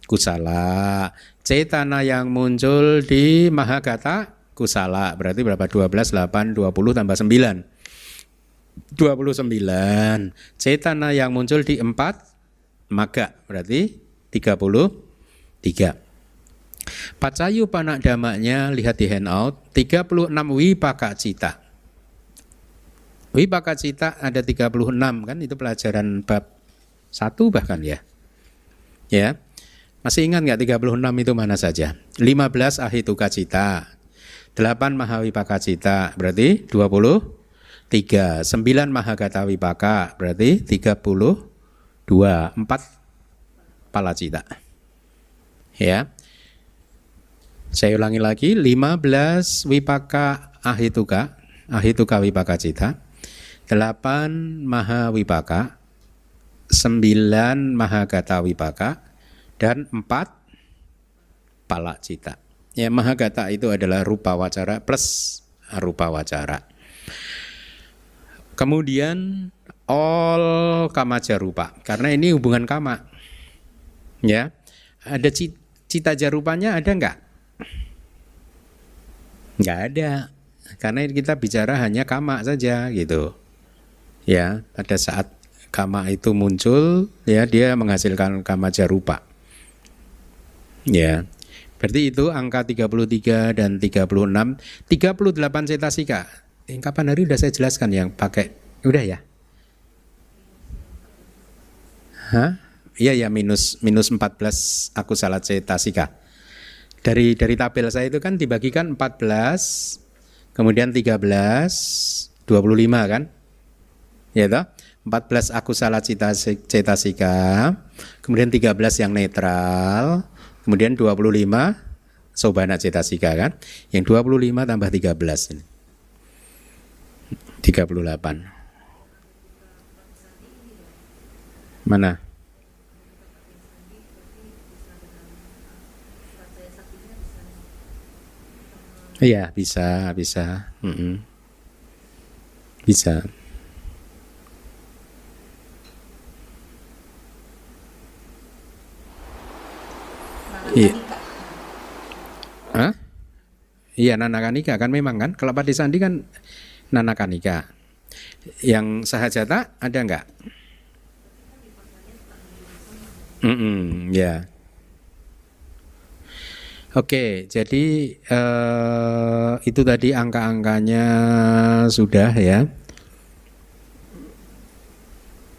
kusala, cetana yang muncul di mahagata kusala. Berarti berapa? 12, 8, 20 tambah 9. 29. Cetana yang muncul di 4 maga. Berarti 33. Pacayupanna dhammanya lihat di handout 36 wipaka cita. Wipaka cita ada 36 kan, itu pelajaran bab 1 bahkan ya. Ya. Masih ingat enggak 36 itu mana saja? 15 ahituka cita. 8 mahawipaka cita berarti 23. 9 mahagata wipaka berarti 32. 4 palacita. Ya. Saya ulangi lagi, 15 wipaka ahituka wipaka cita, 8 maha wipaka, 9 mahagata wipaka, dan 4 pala cita. Ya, mahagata itu adalah rupa wacara plus arupa wacara. Kemudian all kama jarupa, karena ini hubungan kama. Ya, ada cita jarupanya ada enggak? Nggak ada, karena kita bicara hanya kama saja gitu. Ya, pada saat kama itu muncul, ya dia menghasilkan kama jarupa. Ya, berarti itu angka 33 dan 36, 38 cetasika. Kapan hari udah saya jelaskan yang pakai, udah ya? Hah? Iya ya, minus 14 akusala cetasika. Dari tabel saya itu kan dibagikan 14, kemudian 13, 25 kan? Ya toh? 14 akusala cetasika, kemudian 13 yang netral, kemudian 25 sobana cetasika kan? Yang 25 tambah 13 ini. 38. Mana? Iya, bisa. Bisa. Iya. Hah? Iya, nanakanika kan memang kan. Kalau Padisandi kan nanakanika. Yang sahajata ada enggak? Ya. Oke, jadi itu tadi angka-angkanya sudah ya.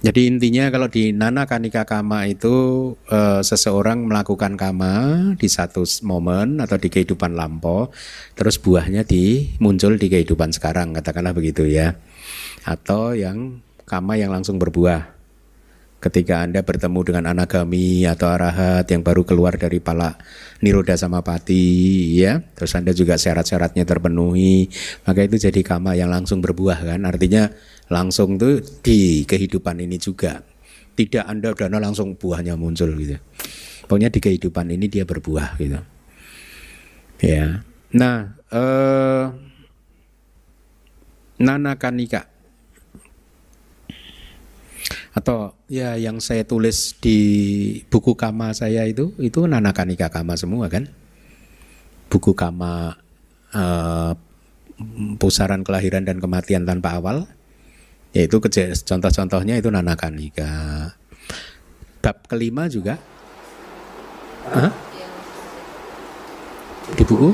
Jadi intinya kalau di Nana Kanika Kama itu seseorang melakukan kama di satu momen atau di kehidupan lampau, terus buahnya muncul di kehidupan sekarang, katakanlah begitu ya. Atau yang kama yang langsung berbuah. Ketika Anda bertemu dengan anagami atau arahat yang baru keluar dari pala niroda samapati, ya, terus Anda juga syarat-syaratnya terpenuhi, maka itu jadi kama yang langsung berbuah kan. Artinya langsung tuh di kehidupan ini juga. Tidak Anda dana langsung buahnya muncul gitu. Pokoknya di kehidupan ini dia berbuah gitu. Ya. Nah, Nanakanika atau ya yang saya tulis di buku kama saya itu Nanakanika kama semua kan. Buku kama pusaran kelahiran dan kematian tanpa awal, yaitu contoh-contohnya itu Nanakanika. Bab kelima juga di buku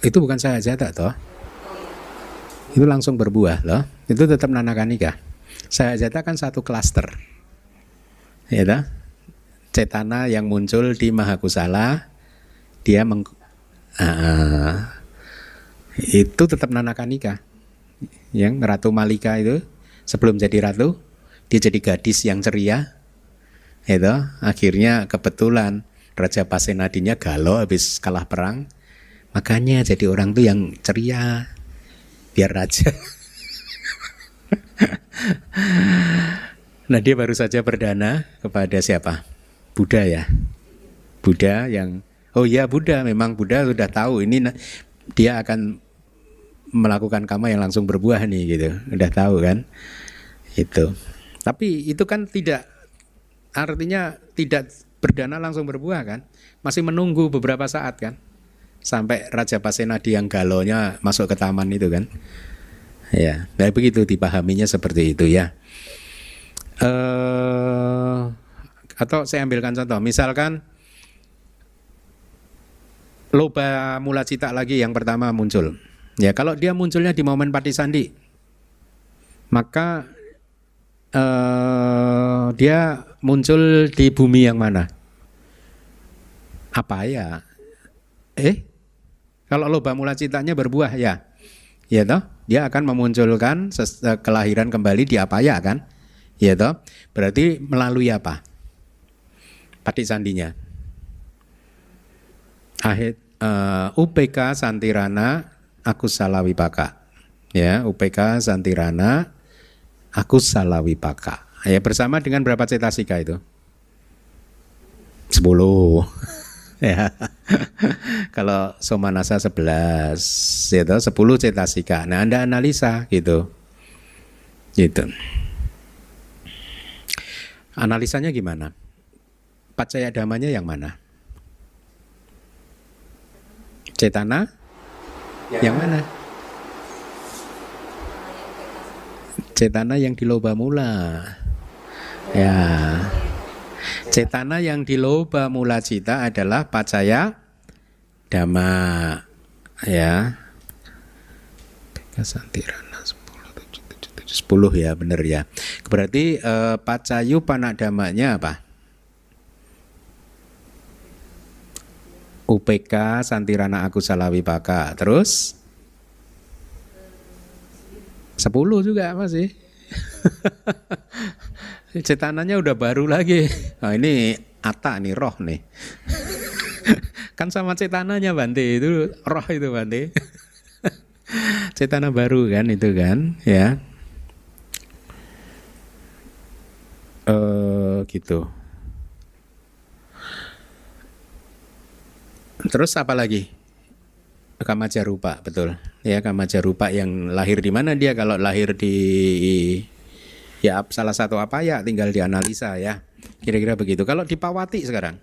itu bukan sahajata toh, itu langsung berbuah loh, itu tetap Nanakanika. Sahajata kan satu klaster, ya toh? Cetana yang muncul di Mahakusala, dia itu tetap Nanakanika. Yang Ratu Malika itu sebelum jadi ratu, dia jadi gadis yang ceria, itu akhirnya kebetulan Raja Pasenadinya galau habis kalah perang. Makanya jadi orang tuh yang ceria biar raja. Nah dia baru saja berdana kepada siapa? Buddha ya. Buddha yang Buddha memang Buddha sudah tahu ini dia akan melakukan kama yang langsung berbuah nih gitu. Udah tahu kan? Itu. Tapi itu kan tidak artinya tidak berdana langsung berbuah kan? Masih menunggu beberapa saat kan? Sampai Raja Pasenadi yang galonya masuk ke taman itu kan, ya, nah begitu dipahaminya seperti itu ya. Atau saya ambilkan contoh, misalkan loba mula cita lagi yang pertama muncul, ya kalau dia munculnya di momen patisandi, maka dia muncul di bumi yang mana? Apa ya? Kalau loba mula citanya berbuah ya toh, dia akan memunculkan kelahiran kembali di apaya kan, ya toh, berarti melalui apa? Patisandinya. UPK Santirana Akusala Wipaka, ya, UPK Santirana Akusala Wipaka, ya, bersama dengan berapa cetasika itu? 10. Ya. Kalau Somanasa 11, ya, 10 cetasika. Nah, Anda analisa gitu. Gitu. Analisanya gimana? Pacaya damanya yang mana? Cetana? Yang mana? Cetana yang di loba mula. Ya. Cetana yang di loba mula cita adalah pacaya dhamma, ya. Santirana 10 ya, benar ya. Berarti pacayu panadamanya apa? UPK Santirana Akusala Wipaka. Terus 10 juga masih. Cetananya udah baru lagi. Nah, ini ata nih, roh nih. Kan sama cetananya Bante, itu roh itu Bante. Cetana baru kan itu kan, ya. Gitu. Terus apa lagi? Kamajarupa, betul. Ya, Kamajarupa yang lahir di mana dia? Kalau lahir di ya salah satu apa ya, tinggal dianalisa ya. Kira-kira begitu. Kalau di Pawati sekarang,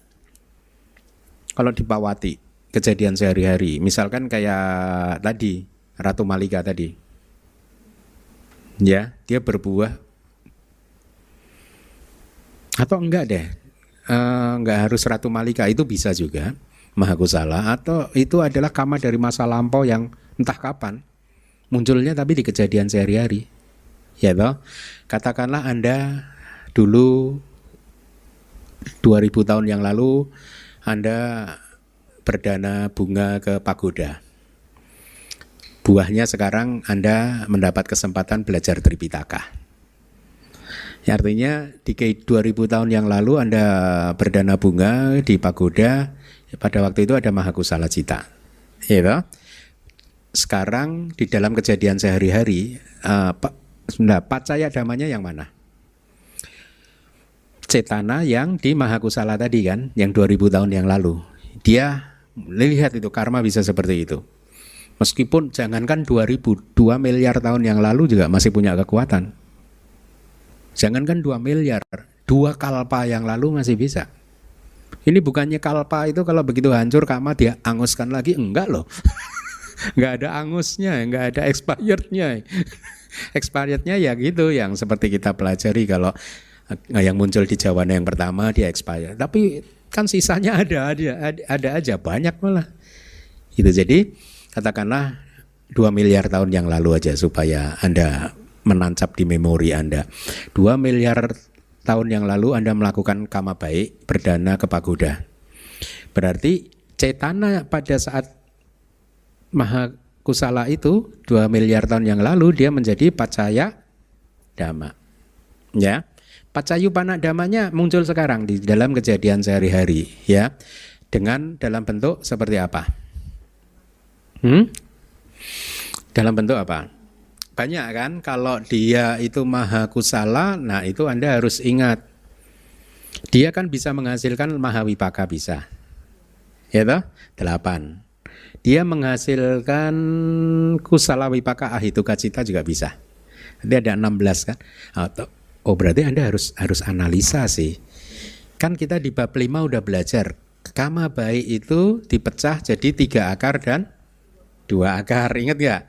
kalau di Pawati kejadian sehari-hari, misalkan kayak tadi Ratu Malika tadi, ya, dia berbuah atau enggak deh, enggak harus Ratu Malika, itu bisa juga Mahakusala, atau itu adalah kama dari masa lampau yang entah kapan munculnya tapi di kejadian sehari-hari, ya toh. Katakanlah Anda dulu 2000 tahun yang lalu Anda berdana bunga ke pagoda. buahnya sekarang Anda mendapat kesempatan belajar Tripitaka. Ya, artinya di 2000 tahun yang lalu Anda berdana bunga di pagoda, pada waktu itu ada Mahakusala Cita. Ya, sekarang di dalam kejadian sehari-hari, pacaya damanya yang mana? Cetana yang di Mahakusala tadi kan, yang 2000 tahun yang lalu. Dia lihat itu karma bisa seperti itu. Meskipun jangankan 2 miliar tahun yang lalu juga masih punya kekuatan. Jangankan 2 miliar, 2 kalpa yang lalu masih bisa. Ini bukannya kalpa itu kalau begitu hancur karma dia anguskan lagi, enggak loh. Enggak ada angusnya, enggak ada expirednya. Expirednya ya gitu, yang seperti kita pelajari kalau yang muncul di Jawana yang pertama dia expired. Tapi kan sisanya ada aja, banyak malah. Itu jadi katakanlah 2 miliar tahun yang lalu aja supaya Anda menancap di memori Anda. 2 miliar tahun yang lalu Anda melakukan kama baik, berdana ke pagoda. Berarti cetana pada saat Mahakusala itu 2 miliar tahun yang lalu dia menjadi pacaya dhamma. Ya. Pacayupana dhammanya muncul sekarang di dalam kejadian sehari-hari, ya. Dengan dalam bentuk seperti apa? Dalam bentuk apa? Banyak kan, kalau dia itu Mahakusala, nah itu Anda harus ingat. Dia kan bisa menghasilkan Mahawipaka bisa. Ya toh? 8. Dia menghasilkan Kusala Wipaka Ahituka Cita juga bisa. Nanti ada 16 kan. Oh berarti Anda harus analisa sih. Kan kita di bab 5 udah belajar. Kama baik itu dipecah jadi 3 akar dan 2 akar. Ingat gak?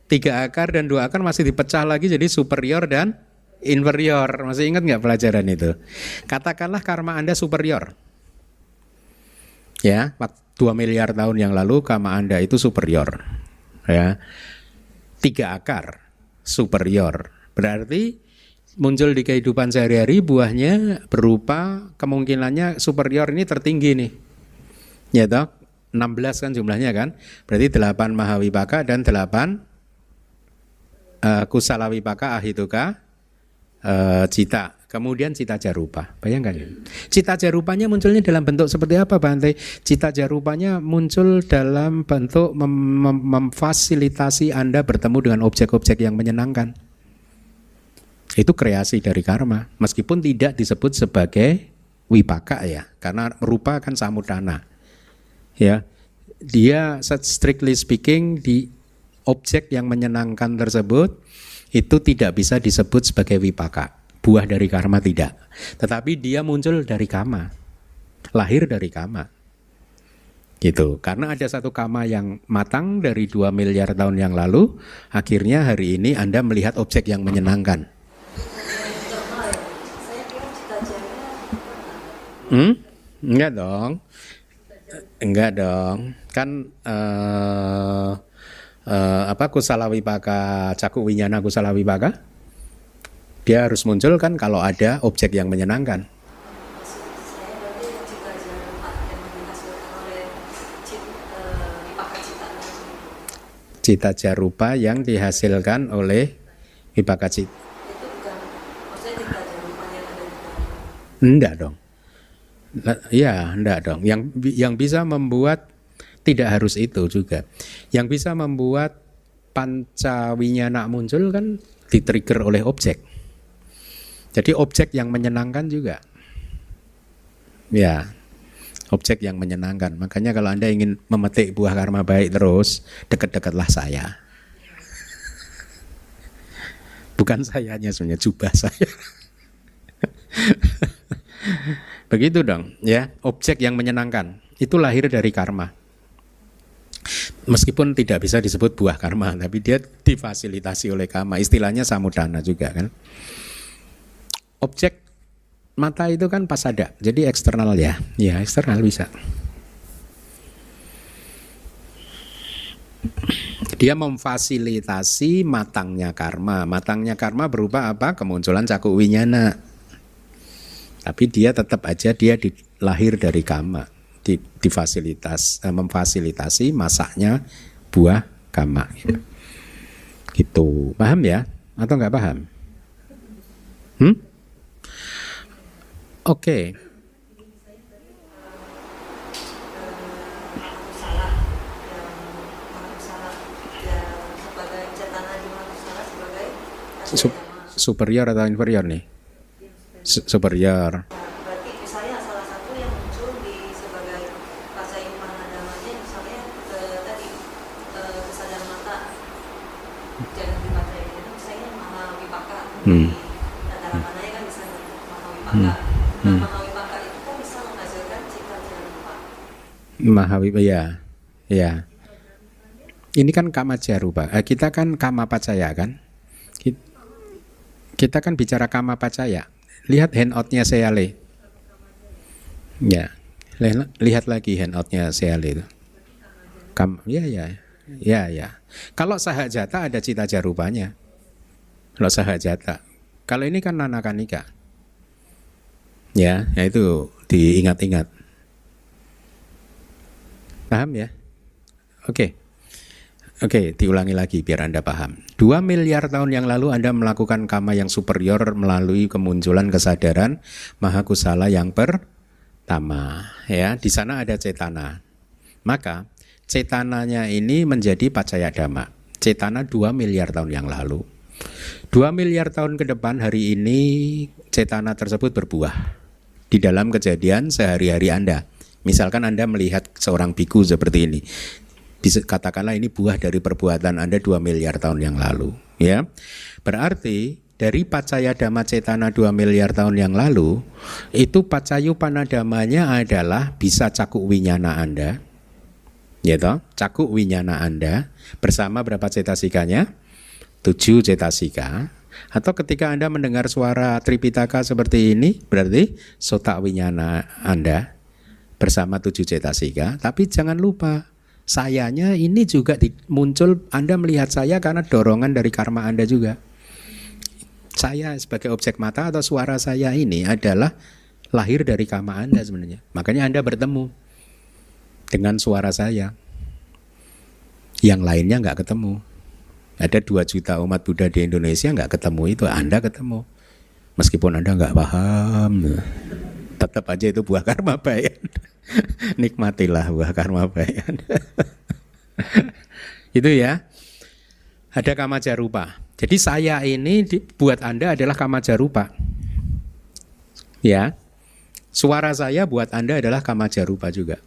3 akar dan 2 akar masih dipecah lagi jadi superior dan inferior. Masih ingat gak pelajaran itu? Katakanlah karma Anda superior. Ya, 2 miliar tahun yang lalu karma Anda itu superior. Ya. 3 akar superior. Berarti muncul di kehidupan sehari-hari buahnya berupa kemungkinannya superior ini tertinggi nih. Ya toh? 16 kan jumlahnya kan. Berarti 8 Mahawipaka dan 8 Kusala Wipaka Ahituka Cita. Kemudian Cita Jarupa. Bayangkan ya. Cita Jarupanya munculnya dalam bentuk seperti apa Bante? Cita Jarupanya muncul dalam bentuk memfasilitasi Anda bertemu dengan objek-objek yang menyenangkan. Itu kreasi dari karma. Meskipun tidak disebut sebagai wipaka ya. Karena rupa kan samudana. Ya. Dia strictly speaking di objek yang menyenangkan tersebut itu tidak bisa disebut sebagai wipaka, buah dari karma tidak. Tetapi dia muncul dari kama, lahir dari kama. Gitu. Karena ada satu kama yang matang dari 2 miliar tahun yang lalu, akhirnya hari ini Anda melihat objek yang menyenangkan. Enggak dong. Enggak dong. Kan Kusala Wipaka Caku Winyana Kusala Wipaka dia harus muncul kan kalau ada objek yang menyenangkan. Cita Jarupa yang dihasilkan oleh Wipaka Cita. Enggak dong. Iya, enggak dong. Yang bisa membuat tidak harus itu juga. Yang bisa membuat pancawinyana muncul kan di-trigger oleh objek. Jadi objek yang menyenangkan juga. Ya, objek yang menyenangkan. Makanya kalau Anda ingin memetik buah karma baik terus, dekat-dekatlah saya. Bukan sayanya sebenarnya, jubah saya. Begitu dong, ya. Objek yang menyenangkan itu lahir dari karma. Meskipun tidak bisa disebut buah karma, tapi dia difasilitasi oleh karma. Istilahnya samudana juga kan. Objek mata itu kan pasada, jadi eksternal ya. Ya eksternal bisa. Dia memfasilitasi matangnya karma. Matangnya karma berupa apa? Kemunculan caku winyana. Tapi dia tetap aja dia lahir dari kama. Memfasilitasi masaknya buah kama. Gitu. Paham ya? Atau nggak paham? Hmm? Oke. Superior atau inferior nih? Superior. Berarti misalnya salah satu yang muncul di sebagai rasa iman namanya misalnya tadi kesadaran mata jangan dibaca itu misalnya maha wipaka di antara mananya kan misalnya maha wipaka. Nah, maha wipaka itu kan bisa menghasilkan cita jangan lupa. Maha wipaka ya. Ya. Ini kan kama jarupa. Kita kan kama pacaya kan? Kita kan bicara kama pacaya. Lihat handoutnya Seale. Ya, lihat lagi handoutnya Seale itu. Ya. Kalau sahajata ada cita jarupanya. Kalau sahajata. Kalau ini kan nanakanika. Ya itu diingat-ingat. Paham ya? Oke, diulangi lagi biar Anda paham. 2 miliar tahun yang lalu Anda melakukan kama yang superior melalui kemunculan kesadaran maha kusala yang pertama. Ya, di sana ada cetana. Maka cetananya ini menjadi pacaya dhamma. Cetana 2 miliar tahun yang lalu. 2 miliar tahun ke depan hari ini cetana tersebut berbuah di dalam kejadian sehari-hari Anda. Misalkan Anda melihat seorang biku seperti ini. Bisa katakanlah ini buah dari perbuatan Anda 2 miliar tahun yang lalu, ya. Berarti dari pacaya dhamma cetana 2 miliar tahun yang lalu, itu pacayu panadamanya adalah bisa cakuk winyana Anda. Ya toh? Cakuk winyana Anda bersama berapa cetasikanya? 7 cetasika. Atau ketika Anda mendengar suara Tripitaka seperti ini, berarti sota winyana Anda bersama 7 cetasika. Tapi jangan lupa, sayanya ini juga muncul, Anda melihat saya karena dorongan dari karma Anda juga. Saya sebagai objek mata atau suara saya ini adalah lahir dari karma Anda sebenarnya. Makanya Anda bertemu dengan suara saya. Yang lainnya nggak ketemu. Ada 2 juta umat Buddha di Indonesia nggak ketemu itu, Anda ketemu. Meskipun Anda nggak paham, tetap aja itu buah karma baik. Nikmatilah buah karma baik. Itu ya. Ada kama jarupa. Jadi saya ini buat Anda adalah kama jarupa. Ya. Suara saya buat Anda adalah kama jarupa juga.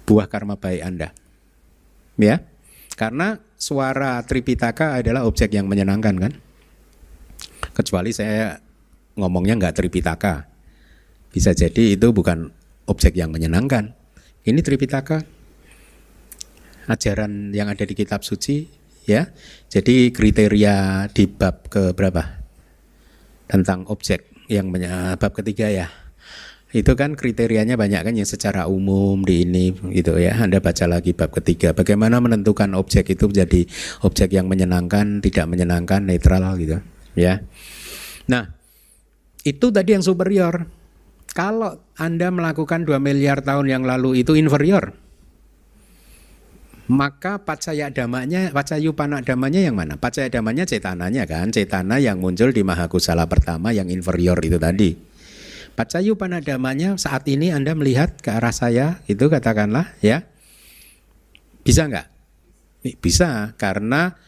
Buah karma baik Anda. Ya. Karena suara Tripitaka adalah objek yang menyenangkan kan. Kecuali saya ngomongnya nggak Tripitaka. Bisa jadi itu bukan objek yang menyenangkan. Ini Tripitaka, ajaran yang ada di kitab suci, ya. Jadi kriteria di bab ke berapa? Tentang objek yang bab ketiga ya. Itu kan kriterianya banyak kan yang secara umum di ini gitu ya. Anda baca lagi bab ketiga. Bagaimana menentukan objek itu menjadi objek yang menyenangkan, tidak menyenangkan, netral gitu, ya. Nah, itu tadi yang superior. Kalau Anda melakukan 2 miliar tahun yang lalu itu inferior, maka pacaya damanya, pacayu panak damanya yang mana? Pacaya damanya cetananya kan, cetana yang muncul di mahakusala pertama yang inferior itu tadi. Pacayu panak damanya saat ini Anda melihat ke arah saya, itu katakanlah ya, bisa nggak? Bisa, karena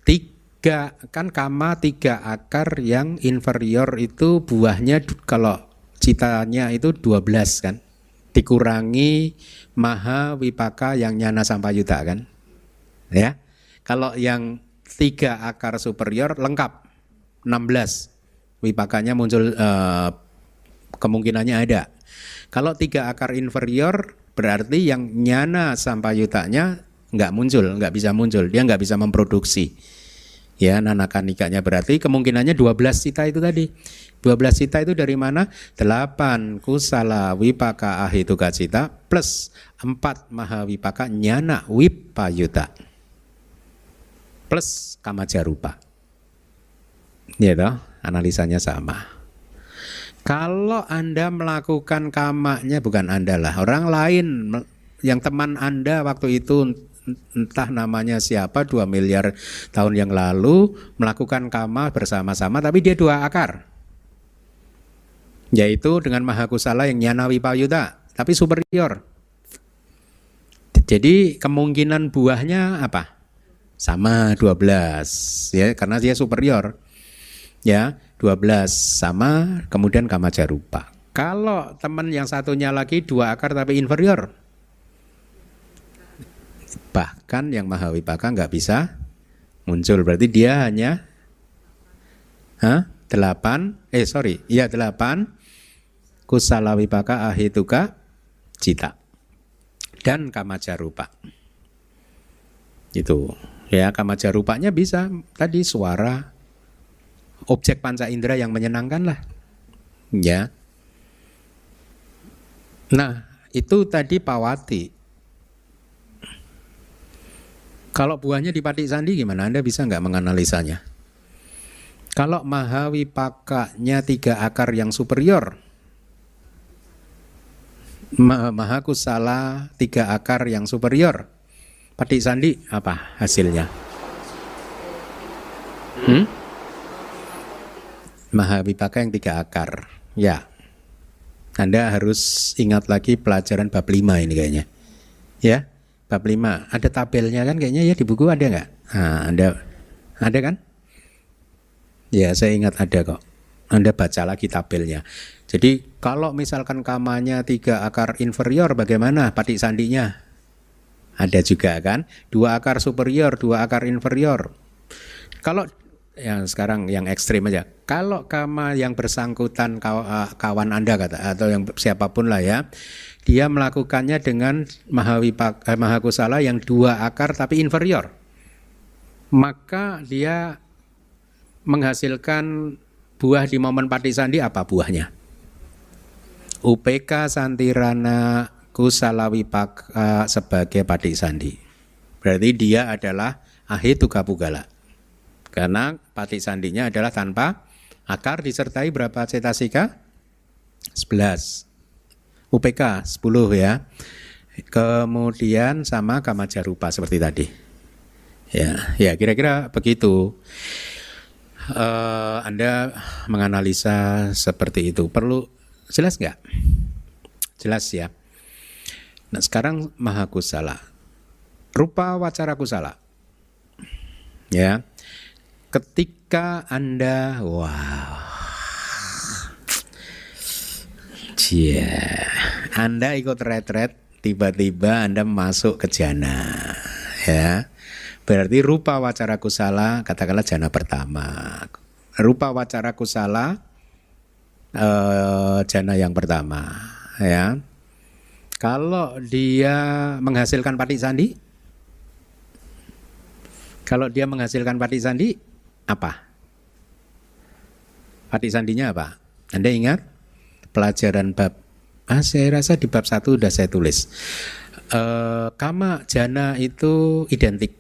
3 kan kama 3 akar yang inferior itu buahnya kalau citanya itu 12 kan, dikurangi maha wipaka yang nyana sampayuta kan, ya. Kalau yang 3 akar superior lengkap 16 wipakanya muncul, kemungkinannya ada. Kalau 3 akar inferior berarti yang nyana sampayutanya nggak muncul, nggak bisa muncul, dia nggak bisa memproduksi. Ya, nanakanikanya berarti kemungkinannya 12 cita itu tadi. 12 cita itu dari mana? 8 kusala wipaka ahituka cita plus 4 maha wipaka nyana wipayuta plus kamajarupa. Ya toh, analisanya sama. Kalau Anda melakukan kamanya, bukan Anda lah, orang lain yang teman Anda waktu itu entah namanya siapa 2 miliar tahun yang lalu melakukan kama bersama-sama, tapi dia 2 akar, yaitu dengan Mahakusala yang Nyana Wipayuta, tapi superior. Jadi kemungkinan buahnya apa? Sama 12 ya, karena dia superior. Ya, 12 sama, kemudian Kamajarupa. Kalau teman yang satunya lagi 2 akar tapi inferior, bahkan yang Mahawipaka nggak bisa muncul. Berarti dia hanya 8 Kusala Wipaka Ahituka Cita dan Kamajarupa. Itu ya, Kamajarupanya bisa tadi suara, objek panca indera yang menyenangkan lah. Ya. Nah, itu tadi Pawati. Kalau buahnya di Patik Sandi gimana? Anda bisa nggak menganalisanya? Kalau Mahawipakanya 3 akar yang superior, Mahakusala 3 akar yang superior, Patik Sandi apa hasilnya? Mahawipaka yang 3 akar. Ya. Anda harus ingat lagi pelajaran bab 5 ini kayaknya. Ya, bab 5. Ada tabelnya kan kayaknya ya di buku, ada nggak? Nah, ada kan? Ya, saya ingat ada kok. Anda baca lagi tabelnya. Jadi kalau misalkan kamanya 3 akar inferior, bagaimana Patik Sandinya? Ada juga kan? 2 akar superior, 2 akar inferior. Kalau yang sekarang yang ekstrim aja. Kalau kama yang bersangkutan kawan Anda atau yang siapapun lah ya, dia melakukannya dengan Mahakusala yang 2 akar tapi inferior, maka dia menghasilkan buah di momen Patik Sandi. Apa buahnya? UPK Santirana Kusala Wipaka sebagai Patik Sandi. Berarti dia adalah Ahituka Pugala. Karena Patik Sandinya adalah tanpa akar, disertai berapa cetasika? 11. UPK 10 ya. Kemudian sama Kamajarupa seperti tadi. Ya kira-kira begitu. Anda menganalisa seperti itu. Perlu jelas nggak? Jelas ya. Nah, sekarang Mahakusala. Rupa Wacara Kusala. Ya. Ketika Anda Anda ikut retret, tiba-tiba Anda masuk ke jana, ya. Berarti rupa wacara kusala, katakanlah jana pertama. Rupa wacara kusala jana yang pertama, ya. Kalau dia menghasilkan Patik Sandi, apa? Patik Sandinya apa? Anda ingat? Pelajaran bab, saya rasa di bab 1 sudah saya tulis. Kama jana itu identik.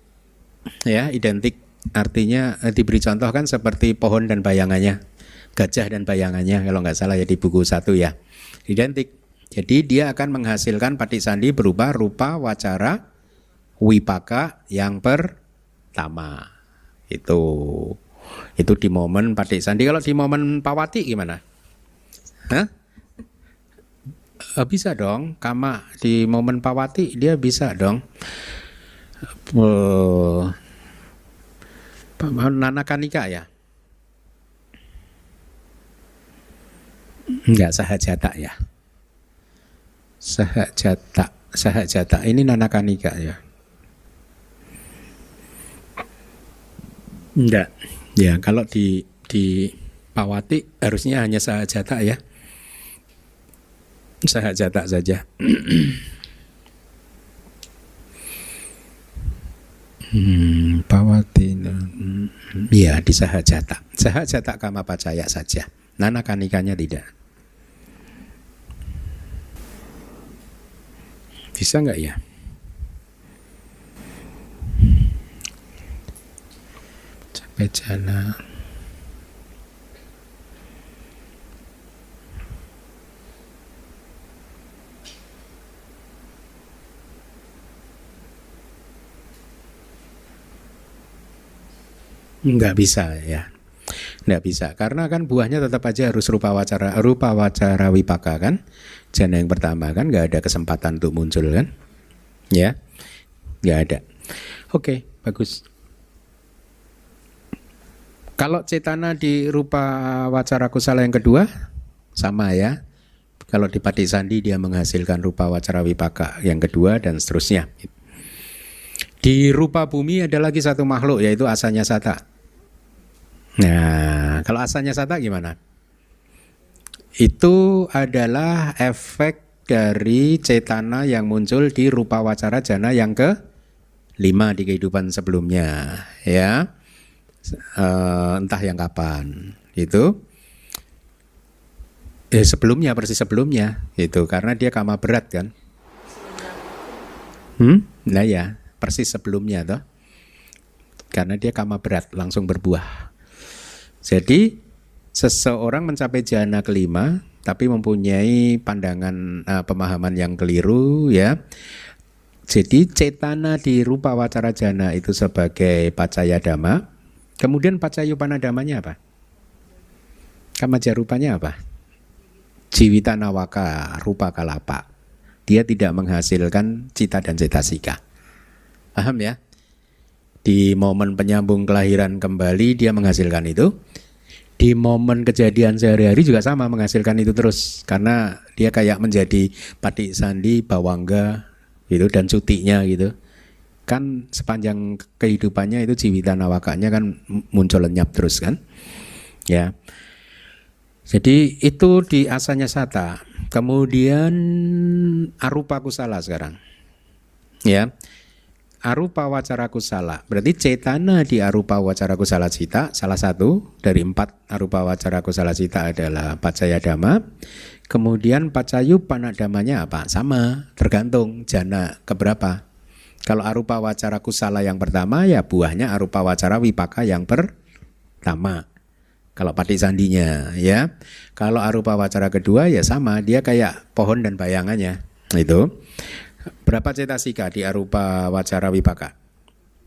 Ya, identik artinya diberi contoh kan seperti pohon dan bayangannya, gajah dan bayangannya kalau nggak salah ya di buku 1 ya. Identik. Jadi dia akan menghasilkan Patik Sandi berupa rupa wacara wipaka yang pertama. Itu di momen Patik Sandi. Kalau di momen Pawati gimana? Bisa dong. Kama di momen Pawati dia bisa dong. Nanakanika ya? Enggak, Sahajata ya. Sahajata ini Nanakanika ya. Enggak. Ya, kalau di Pawati harusnya hanya Sahajata ya. Sahajata saja. Pawati. Ya, di Sahajata. Sahajata Kama Pacaya saja. Nanakanikanya tidak. Bisa enggak ya? Jana. Nggak bisa ya. Nggak bisa, karena kan buahnya tetap aja harus rupa wacara wipaka kan. Jana yang pertama kan nggak ada kesempatan untuk muncul kan. Ya, nggak ada. Oke, bagus. Kalau cetana di rupa wacara kusala yang kedua, sama ya. Kalau di Patisandi dia menghasilkan rupa wacara wipaka yang kedua dan seterusnya. Di rupa bumi ada lagi satu makhluk yaitu asanya sata. Nah, kalau asanya sata gimana? Itu adalah efek dari cetana yang muncul di rupa wacara jana yang ke-5 di kehidupan sebelumnya, ya. Entah yang kapan itu. Sebelumnya, persis sebelumnya itu, karena dia kama berat kan. Nah ya, persis sebelumnya toh. Karena dia kama berat, langsung berbuah. Jadi seseorang mencapai jana kelima tapi mempunyai pandangan pemahaman yang keliru ya. Jadi cetana di rupa wacara jana itu sebagai pacaya dhamma. Kemudian pacayupana dhammanya apa? Kamaja rupanya apa? Jiwita nawaka rupa kalapa. Dia tidak menghasilkan cita dan cetasika. Paham ya? Di momen penyambung kelahiran kembali dia menghasilkan itu. Di momen kejadian sehari-hari juga sama menghasilkan itu terus. Karena dia kayak menjadi patik sandi, bawangga gitu, dan cutinya gitu. Kan sepanjang kehidupannya itu jiwita nawakanya kan muncul lenyap terus kan. Ya. Jadi itu di asanya sata. Kemudian arupa kusala sekarang. Ya. Arupa wacara kusala, berarti cetana di arupa wacara kusala cita, salah satu dari 4 arupa wacara kusala cita adalah pacaya dhamma. Kemudian pacayu panadamanya apa? Sama, tergantung jana keberapa. Kalau arupa wacara kusala yang pertama ya buahnya arupa wacara wipaka yang pertama. Kalau patik sandinya ya. Kalau arupa wacara kedua ya sama, dia kayak pohon dan bayangannya. Itu. Berapa cetasika di arupa wacara wipaka?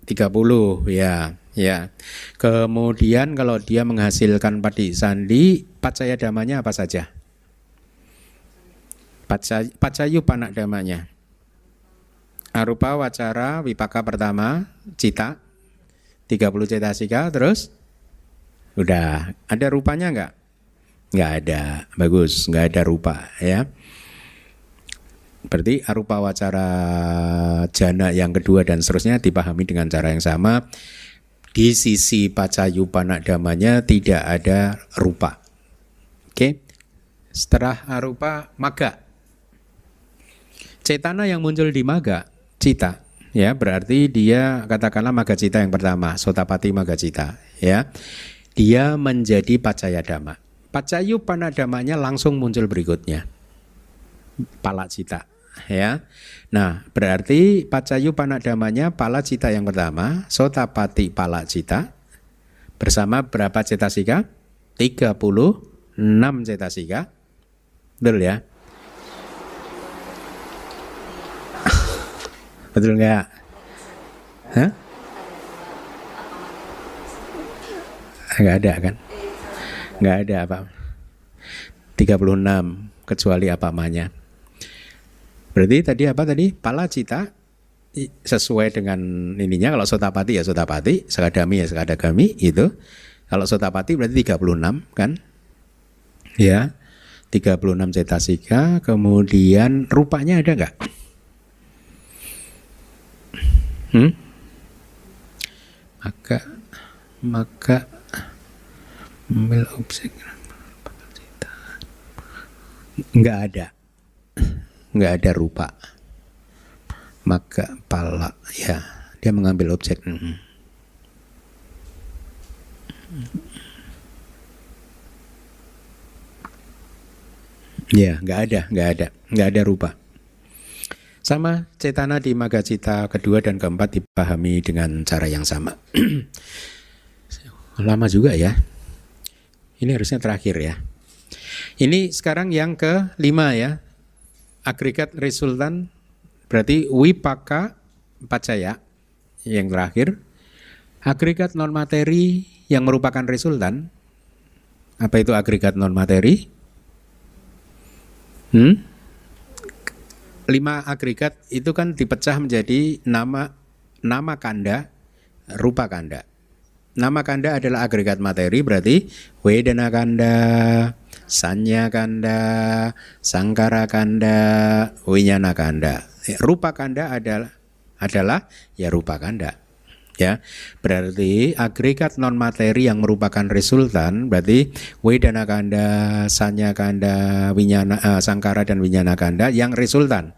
30 ya, ya. Kemudian kalau dia menghasilkan patik sandi, pacaya dhammanya apa saja? Pacayu panak dhammanya. Arupa wacara wipaka pertama, cita 30 cetasika, terus udah ada rupanya enggak? Enggak ada. Bagus, enggak ada rupa ya. Berarti arupa wacara jana yang kedua dan seterusnya dipahami dengan cara yang sama. Di sisi pacayupana dhammanya tidak ada rupa. Oke. Setelah arupa maga. Cetana yang muncul di maga, cita, ya, berarti dia katakanlah maga cita yang pertama, sotapati maga cita, ya. Dia menjadi pacaya dhamma. Pacayupana dhammanya langsung muncul berikutnya. Pala cita. Ya, nah berarti pacayu panak dhammanya pala cita yang pertama, sotapati pala cita bersama berapa cetasika? 36 cetasika. Betul ya? Betul nggak? Hah? Nggak ada kan? Nggak ada apa? 36 kecuali apa namanya? Berarti tadi apa tadi? Pala cita sesuai dengan ininya. Kalau sotapati ya sotapati, sakadami ya sakadagami itu. Kalau sotapati berarti 36 kan? Ya. 36 cetasika, kemudian rupanya ada enggak? Maka ambil objek enggak ada. Enggak ada rupa. Maka pala ya, dia mengambil objek. Ya, enggak ada rupa. Sama cetana di maga cita kedua dan keempat dipahami dengan cara yang sama. Lama juga ya. Ini harusnya terakhir ya. Ini sekarang yang ke-5 ya. Agregat resultan berarti wipaka pacaya yang terakhir. Agregat non materi yang merupakan resultan. Apa itu agregat non materi? 5 agregat itu kan dipecah menjadi nama kanda, rupa kanda. Nama kanda adalah agregat materi, berarti wedana kanda, sanya kanda, sangkara kanda, winyana kanda. Rupa kanda adalah ya rupa kanda. Ya, berarti agregat non materi yang merupakan resultan berarti wedana kanda, sanya kanda, winyana, sangkara dan winyana kanda yang resultan.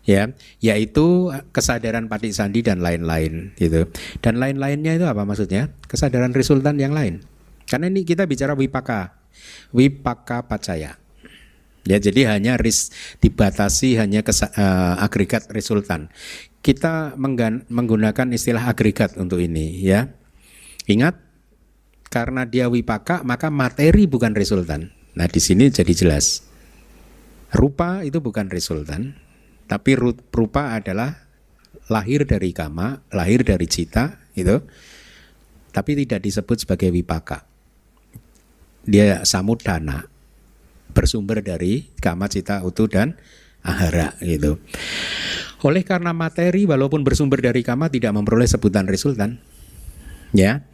Ya, yaitu kesadaran patik sandi dan lain-lain gitu. Dan lain-lainnya itu apa maksudnya? Kesadaran resultan yang lain. Karena ini kita bicara wipaka pacaya. Ya, jadi hanya dibatasi hanya agregat resultan. Kita menggunakan istilah agregat untuk ini ya. Ingat, karena dia wipaka maka materi bukan resultan. Nah, di sini jadi jelas. Rupa itu bukan resultan. Tapi rupa adalah lahir dari kama, lahir dari cita, itu. Tapi tidak disebut sebagai wipaka. Dia samudana, bersumber dari kama, cita, utu dan ahara, gitu. Oleh karena materi walaupun bersumber dari kama tidak memperoleh sebutan resultan, ya.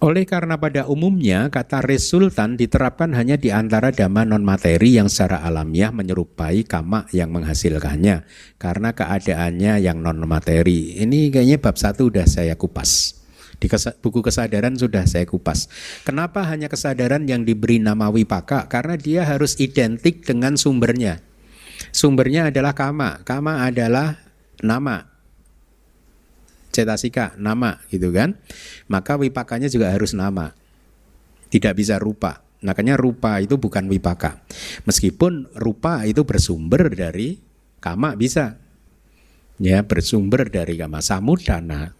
Oleh karena pada umumnya kata resultan diterapkan hanya di antara dhamma non materi yang secara alamiah menyerupai kama yang menghasilkannya karena keadaannya yang non materi. Ini kayaknya bab 1 sudah saya kupas. Di buku kesadaran sudah saya kupas. Kenapa hanya kesadaran yang diberi nama wipaka? Karena dia harus identik dengan sumbernya. Sumbernya adalah kama. Kama adalah nama. Cetasika, nama gitu kan. Maka wipakanya juga harus nama. Tidak bisa rupa. Makanya rupa itu bukan wipaka. Meskipun rupa itu bersumber dari kama bisa. Ya, bersumber dari kama samudana.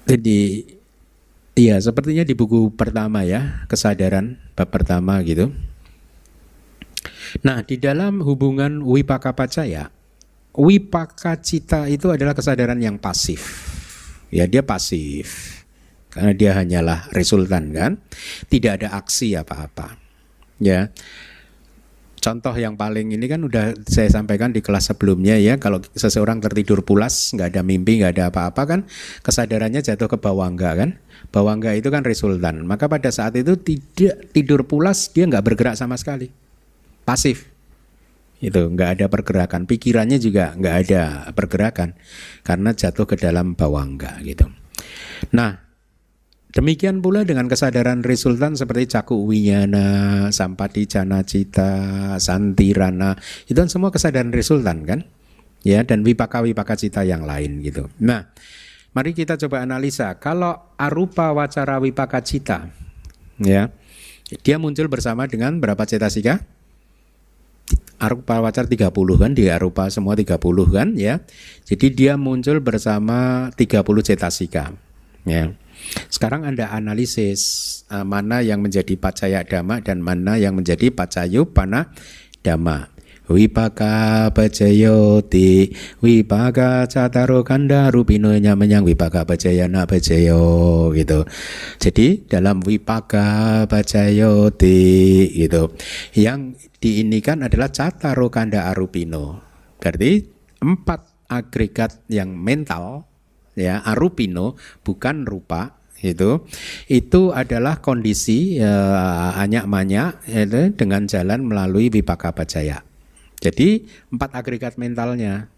Jadi iya, sepertinya di buku pertama ya, kesadaran bab pertama gitu. Nah, di dalam hubungan wipaka pacaya, wipaka cita itu adalah kesadaran yang pasif. Ya, dia pasif. Karena dia hanyalah resultan kan. Tidak ada aksi apa-apa. Ya. Contoh yang paling ini kan udah saya sampaikan di kelas sebelumnya ya. Kalau seseorang tertidur pulas, nggak ada mimpi, nggak ada apa-apa kan, kesadarannya jatuh ke bawangga kan. Bawangga itu kan resultan. Maka pada saat itu tidak tidur pulas, dia nggak bergerak sama sekali. Pasif. Itu nggak ada pergerakan, pikirannya juga nggak ada pergerakan karena jatuh ke dalam bawangga gitu. Nah, demikian pula dengan kesadaran resultan seperti caku winyana, sampadicana cita, santirana, itu kan semua kesadaran resultan kan, ya, dan wipaka cita yang lain gitu. Nah, mari kita coba analisa. Kalau arupa wacara wipaka cita, ya, dia muncul bersama dengan berapa cetasika? Arupa wacar 30 kan, di arupa semua 30 kan ya. Jadi dia muncul bersama 30 cetasika ya. Sekarang Anda analisis mana yang menjadi pacaya dhamma dan mana yang menjadi pacayuppana dhamma. Wipaka pacayoti, wipaka cataro kanda rupino nyamanyang wipaka pacayana pacayo gitu. Jadi dalam wipaka pacayoti gitu, yang diinikan adalah cataro kanda arupino. Berarti 4 agregat yang mental ya, arupino bukan rupa itu adalah kondisi anyak-manyak dengan jalan melalui wipaka pacaya. Jadi 4 agregat mentalnya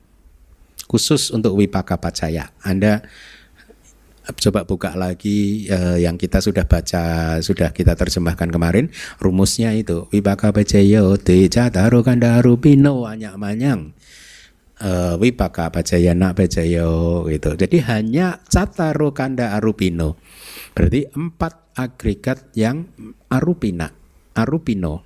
khusus untuk wipaka pacaya. Anda coba buka lagi yang kita sudah baca, sudah kita terjemahkan kemarin, rumusnya itu wipaka pacaya te cataro kanda arupino anyak-manyang wipaka pacayana pacayo gitu. Jadi hanya cataro kanda arupino. Berarti 4 agregat yang arupino.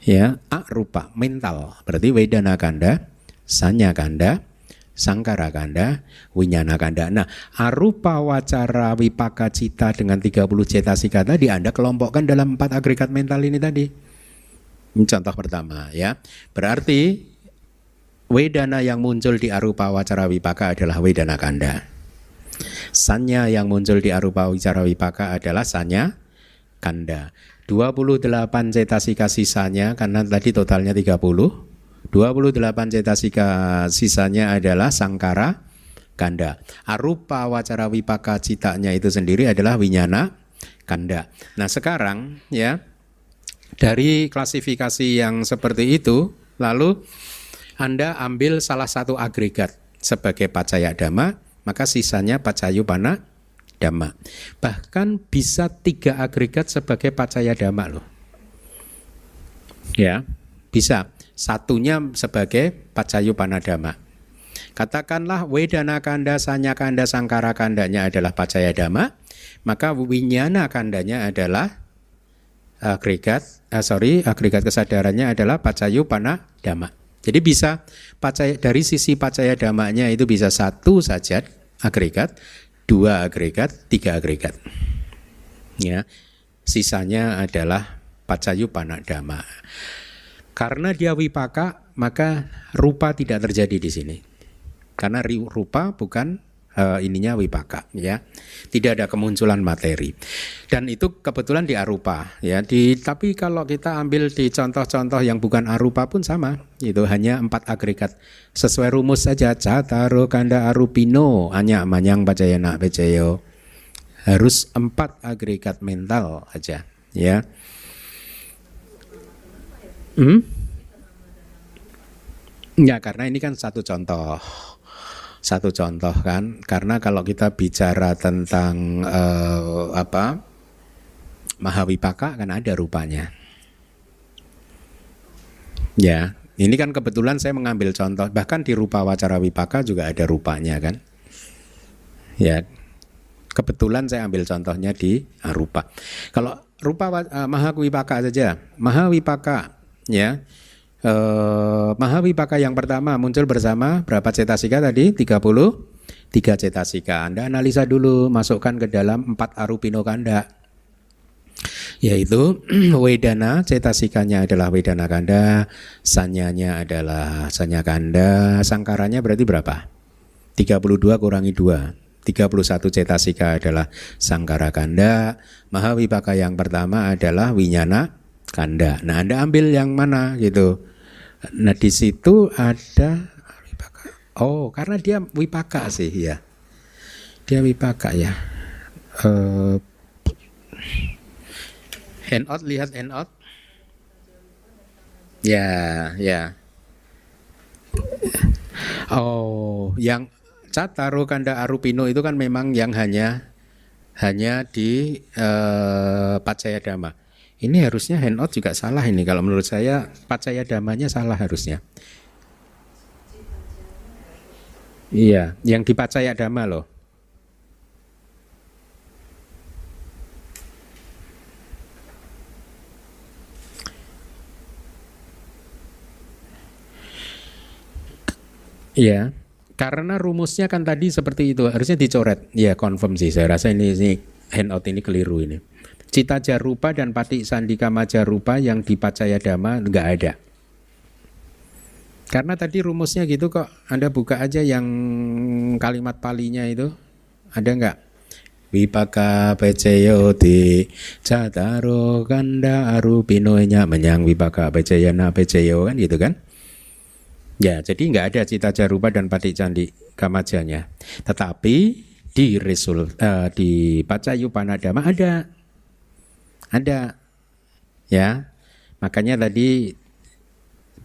Ya, arupa mental. Berarti wedana kanda, sanya kanda, sangkara kanda, winyana kanda. Nah, arupa wacara wipaka cita dengan 30 cetasika tadi Anda kelompokkan dalam 4 agregat mental ini tadi. Ini contoh pertama ya. Berarti Wedana yang muncul di arupa wacara wipaka adalah wedana kanda. Sanya yang muncul di arupa wacara wipaka adalah sanya kanda. 28 cetasika sisanya, karena tadi totalnya 30. 28 cetasika sisanya adalah sangkara kanda. Arupa wacara wipaka citanya itu sendiri adalah winyana kanda. Nah sekarang ya, dari klasifikasi yang seperti itu, lalu Anda ambil salah satu agregat sebagai pacaya dhamma, maka sisanya pacayupana dhamma. Bahkan bisa 3 agregat sebagai pacaya dhamma loh. Ya, bisa. Satunya sebagai pacayupana dhamma. Katakanlah wedana kanda, sanya kanda, sangkara kandanya adalah pacaya dhamma, maka winyana kandanya adalah agregat kesadarannya adalah pacayupana dhamma. Jadi bisa dari sisi pacaya dhammanya itu bisa 1 saja agregat, 2 agregat, 3 agregat. Ya, sisanya adalah pacayupana dhamma. Karena dia wipaka, maka rupa tidak terjadi di sini. Karena rupa bukan ininya wipaka, ya, tidak ada kemunculan materi, dan itu kebetulan di arupa, ya. Tapi kalau kita ambil di contoh-contoh yang bukan arupa pun sama, itu hanya 4 agregat sesuai rumus saja. Cataro kanda arupino anya manyang pacayana pecayo, harus 4 agregat mental aja, ya. Ya, karena ini kan satu contoh kan, karena kalau kita bicara tentang mahawipaka kan ada rupanya. Ya, ini kan kebetulan saya mengambil contoh, bahkan di rupa wacara wipaka juga ada rupanya kan. Ya, kebetulan saya ambil contohnya di arupa. Kalau rupa mahawipaka saja, mahawipaka ya. Mahawipaka yang pertama muncul bersama berapa cetasika tadi? 33 cetasika. Anda analisa dulu, masukkan ke dalam 4 arupino kanda, yaitu wedana cetasikanya adalah wedana kanda, sanyanya adalah sanya kanda, sangkaranya berarti berapa? 32 kurangi 2, 31 cetasika adalah sangkara kanda. Mahawipaka yang pertama adalah winyana kanda. Nah, Anda ambil yang mana gitu. Nah, di situ ada wipaka. Oh, karena dia wipaka sih ya. Dia wipaka ya. Handout, lihat handout. Ya, ya. Oh, yang cataro kanda arupino itu kan memang yang hanya di pacaya dhamma. Ini harusnya handout juga salah ini. Kalau menurut saya pacaya dhammanya salah harusnya. Iya, yang di pacaya dhamma loh. Iya, karena rumusnya kan tadi seperti itu, harusnya dicoret. Ya, confirm sih. Saya rasa ini handout ini keliru ini. Cita jarupa dan patik sandika majarupa yang di pacaya dhamma enggak ada. Karena tadi rumusnya gitu kok. Anda buka aja yang kalimat palinya itu. Ada enggak? Wipaka pecayo di cataro kanda arupinonya menyang wipaka pecayana pecayo kan gitu kan? Ya, jadi enggak ada cita jarupa dan patik sandika majanya. Tetapi di pacayupana dhamma ada, ya. Makanya tadi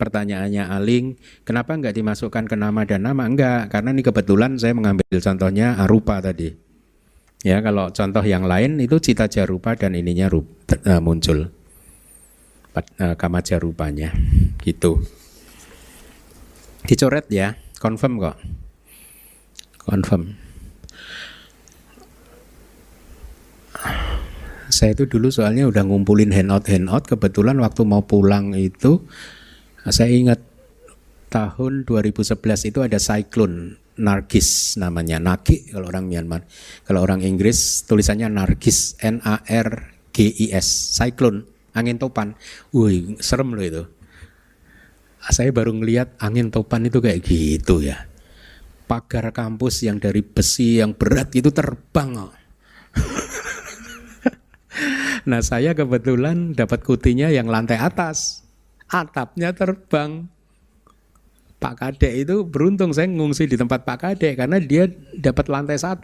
pertanyaannya Aling, kenapa enggak dimasukkan ke nama dan nama? Enggak, karena ini kebetulan saya mengambil contohnya arupa tadi. Ya, kalau contoh yang lain itu cita jarupa dan ininya muncul kama jarupanya, gitu. Dicoret ya, confirm kok, confirm. Saya itu dulu soalnya udah ngumpulin handout, kebetulan waktu mau pulang itu saya ingat tahun 2011 itu ada cyclone Nargis namanya, Naki kalau orang Myanmar. Kalau orang Inggris tulisannya Nargis, Nargis, cyclone, angin topan. Wih, serem loh itu. Saya baru ngelihat angin topan itu kayak gitu ya. Pagar kampus yang dari besi yang berat itu terbang. Nah saya kebetulan dapat kutinya yang lantai atas, atapnya terbang. Pak Kadek itu beruntung saya ngungsi di tempat Pak Kadek karena dia dapat lantai 1.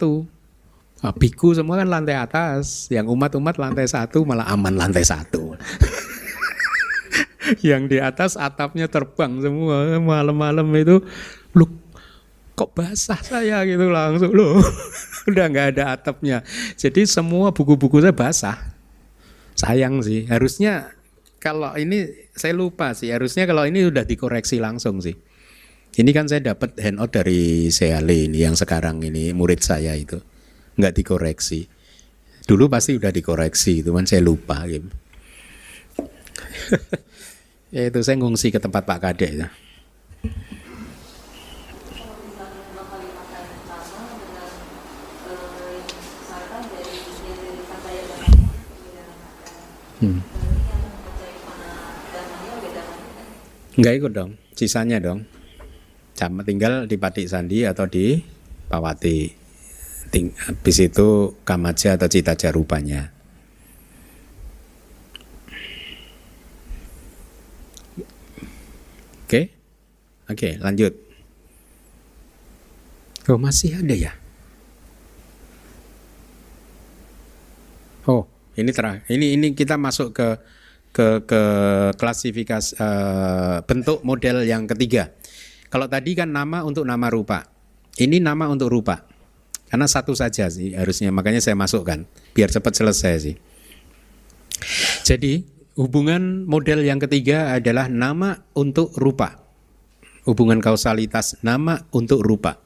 Nah, biku semua kan lantai atas, yang umat-umat lantai 1 malah aman lantai 1. Yang di atas atapnya terbang semua. Malam-malam itu, loh kok basah saya gitu langsung loh. Udah nggak ada atapnya. Jadi semua buku-buku saya basah. Sayang sih, harusnya kalau ini saya lupa sih, harusnya kalau ini udah dikoreksi langsung sih. Ini kan saya dapat handout dari Seale ini yang sekarang ini murid saya itu. Nggak dikoreksi. Dulu pasti udah dikoreksi, itu kan saya lupa gitu. Ya itu saya ngungsi ke tempat Pak Kadek ya. Enggak ikut dong, sisanya dong. Tinggal di Patik Sandi atau di Pawati. Habis itu Kamaja atau Cita Jarupanya. Oke, lanjut. Oh, masih ada ya? Oh, ini terakhir. Ini kita masuk ke klasifikasi bentuk model yang ketiga. Kalau tadi kan nama untuk nama rupa. Ini nama untuk rupa. Karena satu saja sih harusnya, makanya saya masukkan biar cepat selesai sih. Jadi, hubungan model yang ketiga adalah nama untuk rupa. Hubungan kausalitas nama untuk rupa.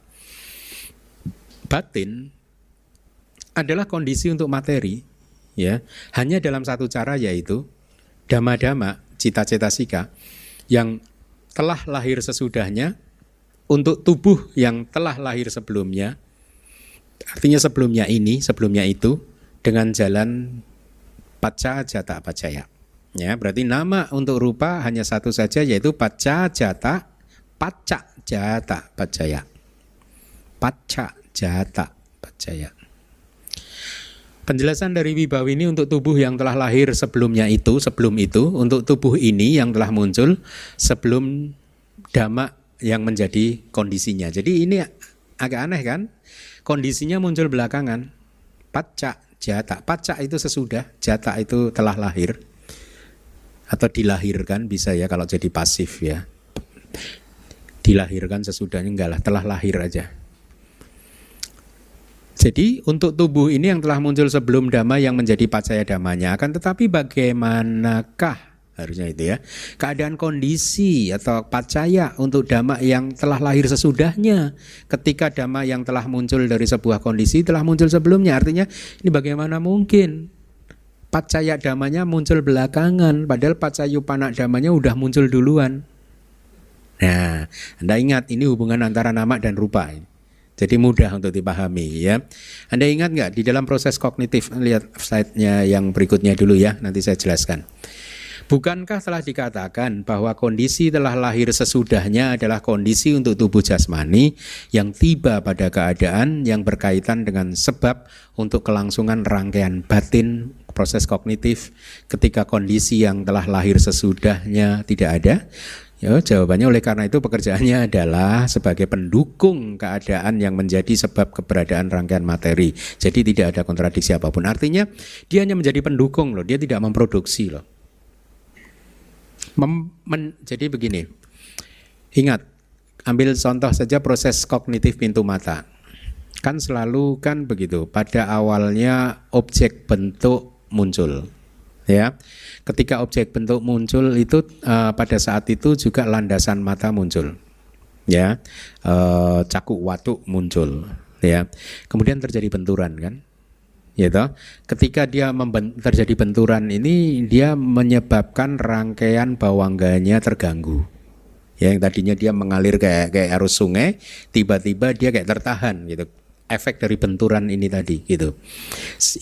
Batin adalah kondisi untuk materi, ya. Hanya dalam satu cara, yaitu dhamma-dhamma, cita-cetasika yang telah lahir sesudahnya untuk tubuh yang telah lahir sebelumnya. Artinya sebelumnya ini, sebelumnya itu, dengan jalan Pacca Jata Pacaya. Ya, berarti nama untuk rupa hanya satu saja, yaitu Pacca Jata Pacaya. Pacca Jata Pacaya. Penjelasan dari Wibawa ini untuk tubuh yang telah lahir sebelum itu, untuk tubuh ini yang telah muncul sebelum dhamma yang menjadi kondisinya. Jadi ini agak aneh kan? Kondisinya muncul belakangan. Pacca Jata. Pacca itu sesudah, jata itu telah lahir atau dilahirkan, bisa ya kalau jadi pasif ya. Dilahirkan sesudahnya, enggak lah, telah lahir aja. Jadi untuk tubuh ini yang telah muncul sebelum dhamma yang menjadi pacaya dhammanya, akan tetapi bagaimanakah harusnya itu ya keadaan kondisi atau pacaya untuk dhamma yang telah lahir sesudahnya, ketika dhamma yang telah muncul dari sebuah kondisi telah muncul sebelumnya. Artinya ini bagaimana mungkin pacaya dhammanya muncul belakangan, padahal pacayupana dhammanya udah muncul duluan. Nah, Anda ingat ini hubungan antara nama dan rupa ini. Jadi mudah untuk dipahami ya. Anda ingat nggak di dalam proses kognitif, lihat slide-nya yang berikutnya dulu ya, nanti saya jelaskan. Bukankah telah dikatakan bahwa kondisi telah lahir sesudahnya adalah kondisi untuk tubuh jasmani yang tiba pada keadaan yang berkaitan dengan sebab untuk kelangsungan rangkaian batin proses kognitif ketika kondisi yang telah lahir sesudahnya tidak ada? Ya, jawabannya oleh karena itu pekerjaannya adalah sebagai pendukung keadaan yang menjadi sebab keberadaan rangkaian materi. Jadi tidak ada kontradiksi apapun. Artinya dia hanya menjadi pendukung loh, dia tidak memproduksi loh. Jadi begini, ingat, ambil contoh saja proses kognitif pintu mata. Kan selalu kan begitu, pada awalnya objek bentuk muncul. Ya, ketika objek bentuk muncul itu pada saat itu juga landasan mata muncul, ya, cakuk watuk muncul, ya, kemudian terjadi benturan kan, gitu. Ketika dia terjadi benturan ini dia menyebabkan rangkaian bawangganya terganggu, ya, yang tadinya dia mengalir kayak arus sungai, tiba-tiba dia kayak tertahan gitu. Efek dari benturan ini tadi gitu.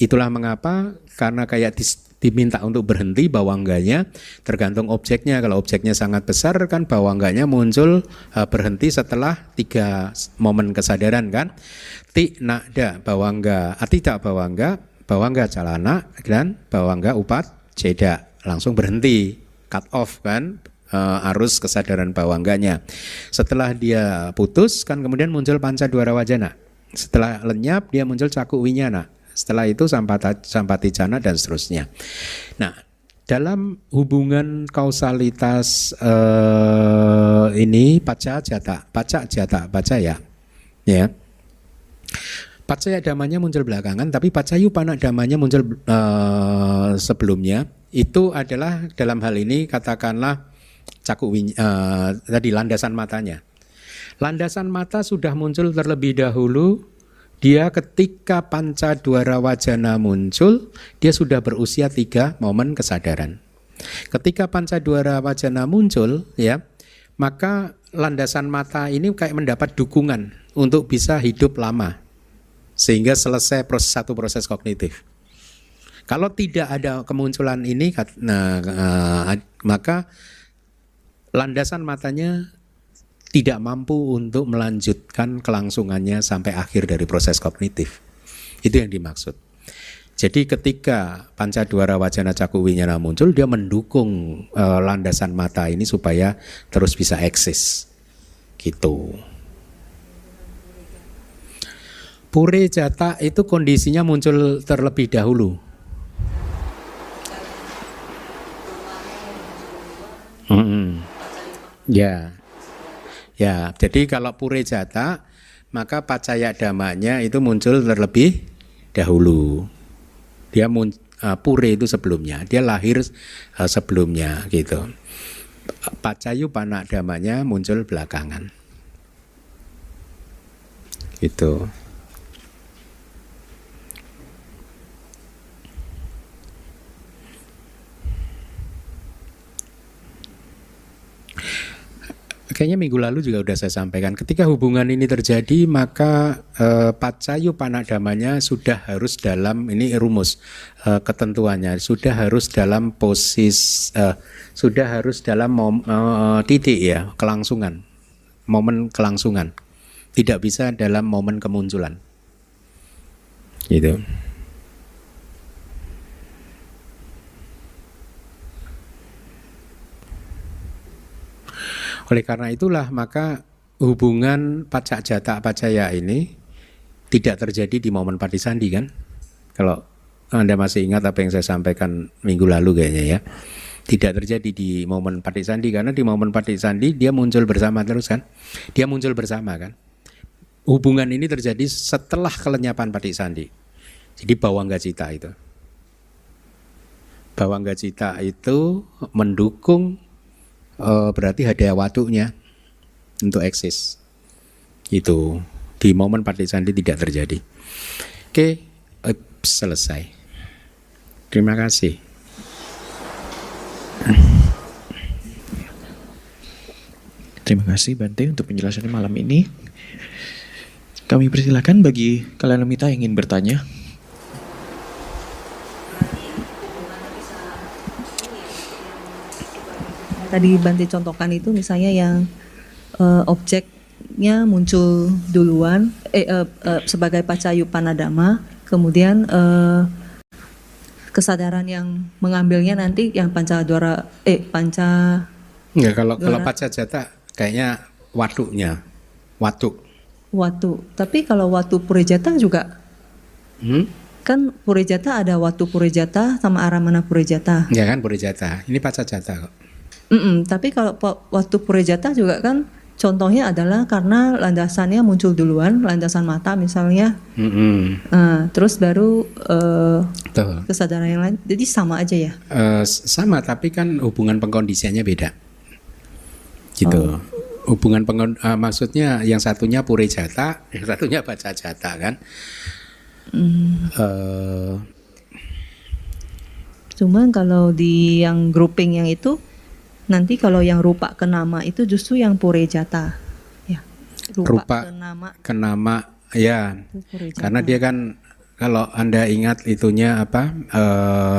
Itulah mengapa karena kayak diminta untuk berhenti bawangganya, tergantung objeknya. Kalau objeknya sangat besar kan bawangganya muncul berhenti setelah 3 momen kesadaran kan. Ti nada bawangga, atida bawangga, bawangga calana, dan bawangga upat jeda, langsung berhenti, cut off kan arus kesadaran bawangganya. Setelah dia putus kan kemudian muncul panca dwara wajana. Setelah lenyap dia muncul caku winyana. Setelah itu sampaticana dan seterusnya. Nah, dalam hubungan kausalitas ini paca ya. Pacaya damanya muncul belakangan, tapi pacayupana damanya muncul sebelumnya. Itu adalah dalam hal ini katakanlah tadi landasan matanya. Landasan mata sudah muncul terlebih dahulu. Dia ketika panca dwara wajana muncul, dia sudah berusia 3 momen kesadaran. Ketika panca dwara wajana muncul, ya, maka landasan mata ini kayak mendapat dukungan untuk bisa hidup lama, sehingga selesai satu proses kognitif. Kalau tidak ada kemunculan ini, maka landasan matanya tidak mampu untuk melanjutkan kelangsungannya sampai akhir dari proses kognitif. Itu yang dimaksud. Jadi ketika panca dwara wajana caku winyana muncul, dia mendukung landasan mata ini supaya terus bisa eksis. Gitu. Pure jata itu kondisinya muncul terlebih dahulu. Ya, jadi kalau pure jata, maka pacaya damanya itu muncul terlebih dahulu. Dia pure itu sebelumnya, dia lahir sebelumnya gitu. Pacayupana damanya muncul belakangan. Gitu. Kayaknya minggu lalu juga sudah saya sampaikan, ketika hubungan ini terjadi maka pacayupana damanya sudah harus dalam, ini rumus ketentuannya, sudah harus dalam sudah harus dalam titik ya, kelangsungan, momen kelangsungan, tidak bisa dalam momen kemunculan, gitu. Oleh karena itulah maka hubungan pacak jata pacaya ini tidak terjadi di momen patisandi kan. Kalau Anda masih ingat apa yang saya sampaikan minggu lalu kayaknya ya. Tidak terjadi di momen patisandi karena di momen patisandi dia muncul bersama terus kan. Dia muncul bersama kan. Hubungan ini terjadi setelah kelenyapan patisandi. Jadi bawangga cita itu. Bawangga cita itu mendukung berarti hadiah watunya untuk eksis. Itu di momen patisandi tidak terjadi. Oke, selesai. Terima kasih. Terima kasih Bante untuk penjelasannya malam ini. Kami persilakan bagi kalian wanita yang ingin bertanya. Tadi Bante contohkan itu misalnya yang objeknya muncul duluan sebagai pacayupanadama, kemudian kesadaran yang mengambilnya nanti yang panca Enggak, kalau paca jata kayaknya watu. Tapi kalau watu purejata juga kan purejata ada watu purejata sama aramana purejata. Ya kan purejata. Ini paca jata kok. Tapi kalau waktu purejata juga kan contohnya adalah karena landasannya muncul duluan, landasan mata misalnya, terus baru kesadaran yang lain, jadi sama aja ya? Sama, tapi kan hubungan pengkondisiannya beda, gitu. Hubungan maksudnya yang satunya purejata, yang satunya paca jata kan. Cuman kalau di yang grouping yang itu nanti kalau yang rupa ke nama itu justru yang purejata, ya. Rupa ke nama ya, karena dia kan kalau Anda ingat itunya apa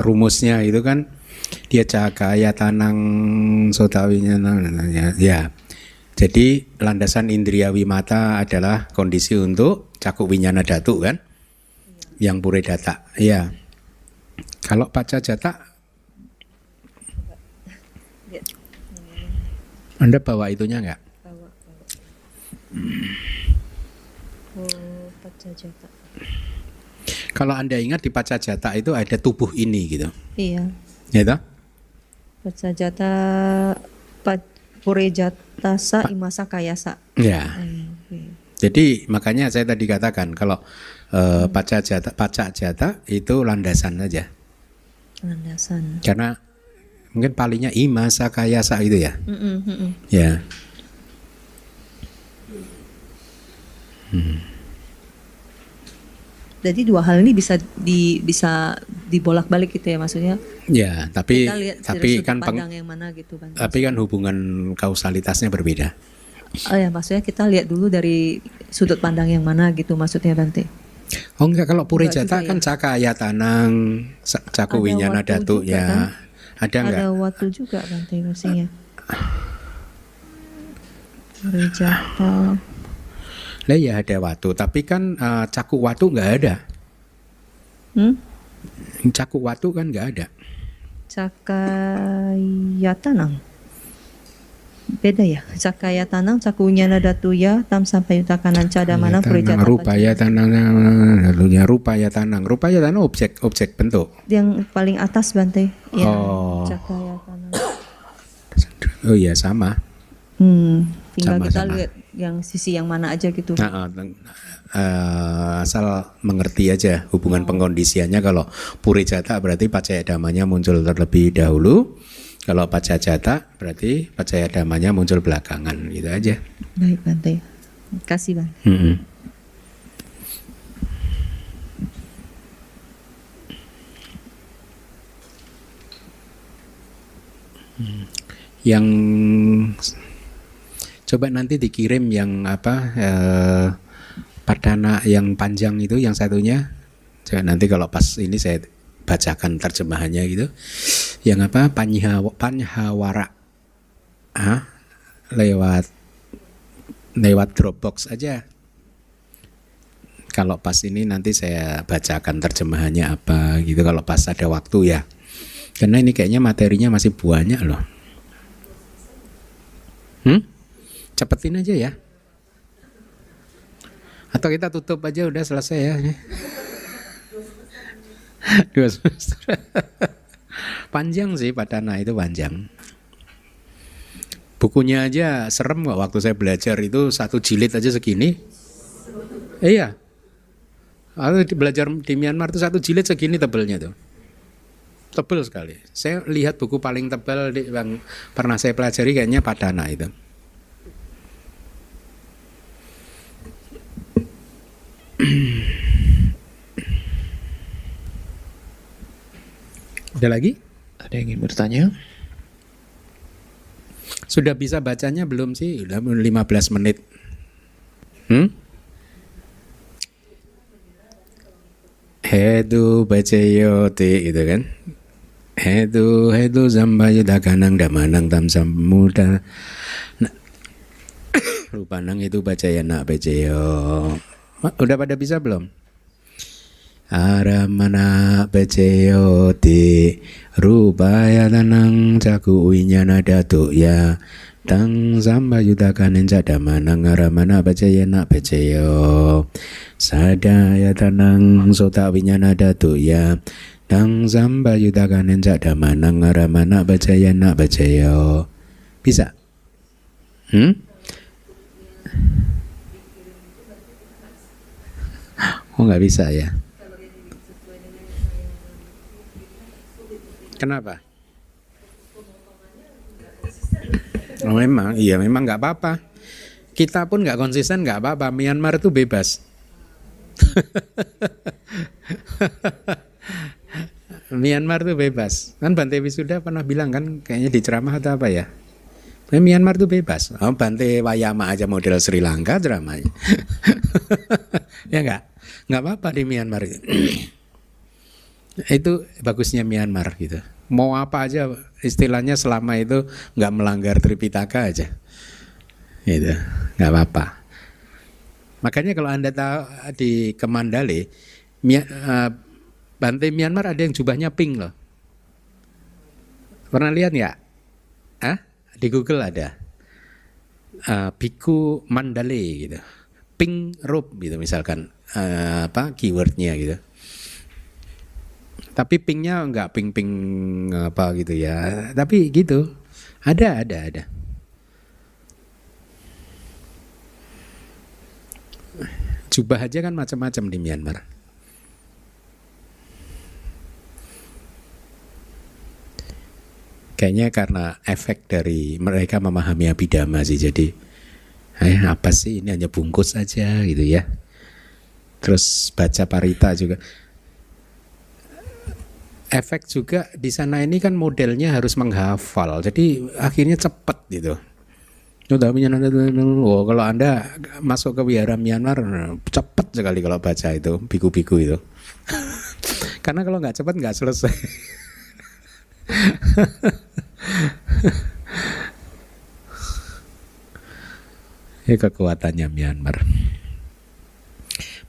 rumusnya itu kan dia cakaya tanang sotawinya ya. Jadi landasan indriawi mata adalah kondisi untuk cakup winyana dhatu kan? Yang pure data. Ya. Kalau paca jata Anda bawa itunya enggak? Bawa. Pacajata. Kalau Anda ingat di paca jata itu ada tubuh ini gitu. Iya. Ya toh? Pacajata purejata sa imasa kayasa. Ya. Okay. Jadi makanya saya tadi katakan kalau paca jata itu landasan saja. Landasan. Karena mungkin palingnya imasa kayasa itu ya. Ya. Jadi dua hal ini bisa dibolak-balik gitu ya maksudnya. Ya, tapi Kita lihat dari tapi sudut kan pandang yang mana gitu kan. tapi kan hubungan kausalitasnya berbeda. Oh ya, maksudnya kita lihat dulu dari sudut pandang yang mana gitu maksudnya Bante. Oh enggak, kalau purejata Enggak juga kan cakaya tanang caku Ada winyana waktu dhatu juga ya. kan? Ada enggak? Ada waktu juga Bante maksudnya. Purejata. Lah ya ada watu, tapi kan caku watu enggak ada. Caku watu kan enggak ada. Cakayatanang. Beda ya. Cakayatanang cakunya nadatuya tam sampai utakanan cadamana purejata. Rupaya tanang, lalunya rupaya tanang. Rupaya tanang objek bentuk. Yang paling atas Bante. Ya, Oh. Cakayatanang. Oh iya sama. Tinggal kita Sama-sama. lihat yang sisi yang mana aja gitu. Asal mengerti aja hubungan pengkondisiannya. Kalau purejata berarti pacaya damanya muncul terlebih dahulu. Kalau pacajata berarti pacaya damanya muncul belakangan, gitu aja. Baik Bante. Kasih Bante. Yang coba nanti dikirim yang apa padana yang panjang itu, yang satunya. Coba nanti kalau pas ini saya bacakan terjemahannya gitu. Yang apa panhawara lewat Dropbox aja. Kalau pas ini nanti saya bacakan terjemahannya apa gitu kalau pas ada waktu ya. Karena ini kayaknya materinya masih banyak loh. Cepetin aja ya. Atau kita tutup aja udah selesai ya. 2 semester. Panjang sih Padana itu panjang. Bukunya aja serem kok, waktu saya belajar itu 1 jilid aja segini. Iya. Aku belajar di Myanmar itu 1 jilid segini tebelnya tuh. Tebel sekali. Saya lihat buku paling tebal yang pernah saya pelajari kayaknya Padana itu. Ada lagi? Ada yang ingin bertanya? Sudah bisa bacanya belum sih? Udah 15 menit. Hedu bacayoti gitu kan. Hedu zambayu daganang damanang tam samuda. Rupanang itu bacayana bacayo. Udah pada bisa belum? Aramana bacayoti rupaya tanang caku winyana dhatu ya tang sambayudakanen cadamanang aramana bacayana bacayo sadaya tanang sota winyana dhatu ya tang sambayudakanen cadamanang aramana bacayana bacayo. Bisa? Oh nggak bisa ya? Kenapa? Oh memang, iya memang nggak apa-apa. Kita pun nggak konsisten nggak apa-apa. Myanmar itu bebas. Myanmar itu bebas. Kan Bante Wisuda pernah bilang kan, kayaknya di ceramah atau apa ya? Myanmar itu bebas. Oh, Bante Wayama aja model Sri Lanka ceramahnya. Ya enggak? nggak apa-apa di Myanmar itu. Itu bagusnya Myanmar gitu. Mau apa aja istilahnya selama itu nggak melanggar Tripitaka aja, gitu, nggak apa-apa. Makanya kalau Anda tahu di Kemandale, Bante Myanmar ada yang jubahnya pink loh. Pernah lihat nggak? Di Google ada Biku Mandale gitu, pink robe gitu misalkan keywordnya gitu. Tapi pinknya nggak pink apa gitu ya. Tapi gitu, ada. Jubah aja kan macam-macam di Myanmar. Kayaknya karena efek dari mereka memahami Abhidhamma sih. Jadi, apa sih ini hanya bungkus aja gitu ya. Terus baca parita juga. Efek juga di sana ini kan modelnya harus menghafal. Jadi akhirnya cepat gitu. Oh, kalau Anda masuk ke wihara Myanmar cepat sekali kalau baca itu biku-biku itu. Karena kalau nggak cepat nggak selesai. Ya kekuatannya Myanmar.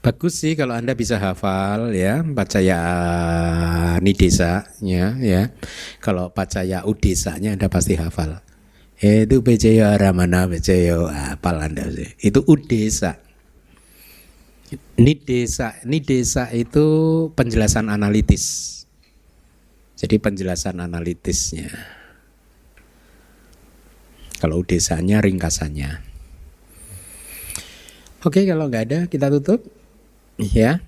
Bagus sih kalau Anda bisa hafal ya Pacaya Nidesanya ya. Kalau Pacaya Udesanya Anda pasti hafal. Itu Pacaya Aramana Pacaya hafal Anda sih. Itu Udesa. Nidesa itu penjelasan analitis. Jadi penjelasan analitisnya. Kalau Udesanya ringkasannya. Oke, kalau nggak ada kita tutup. Ya.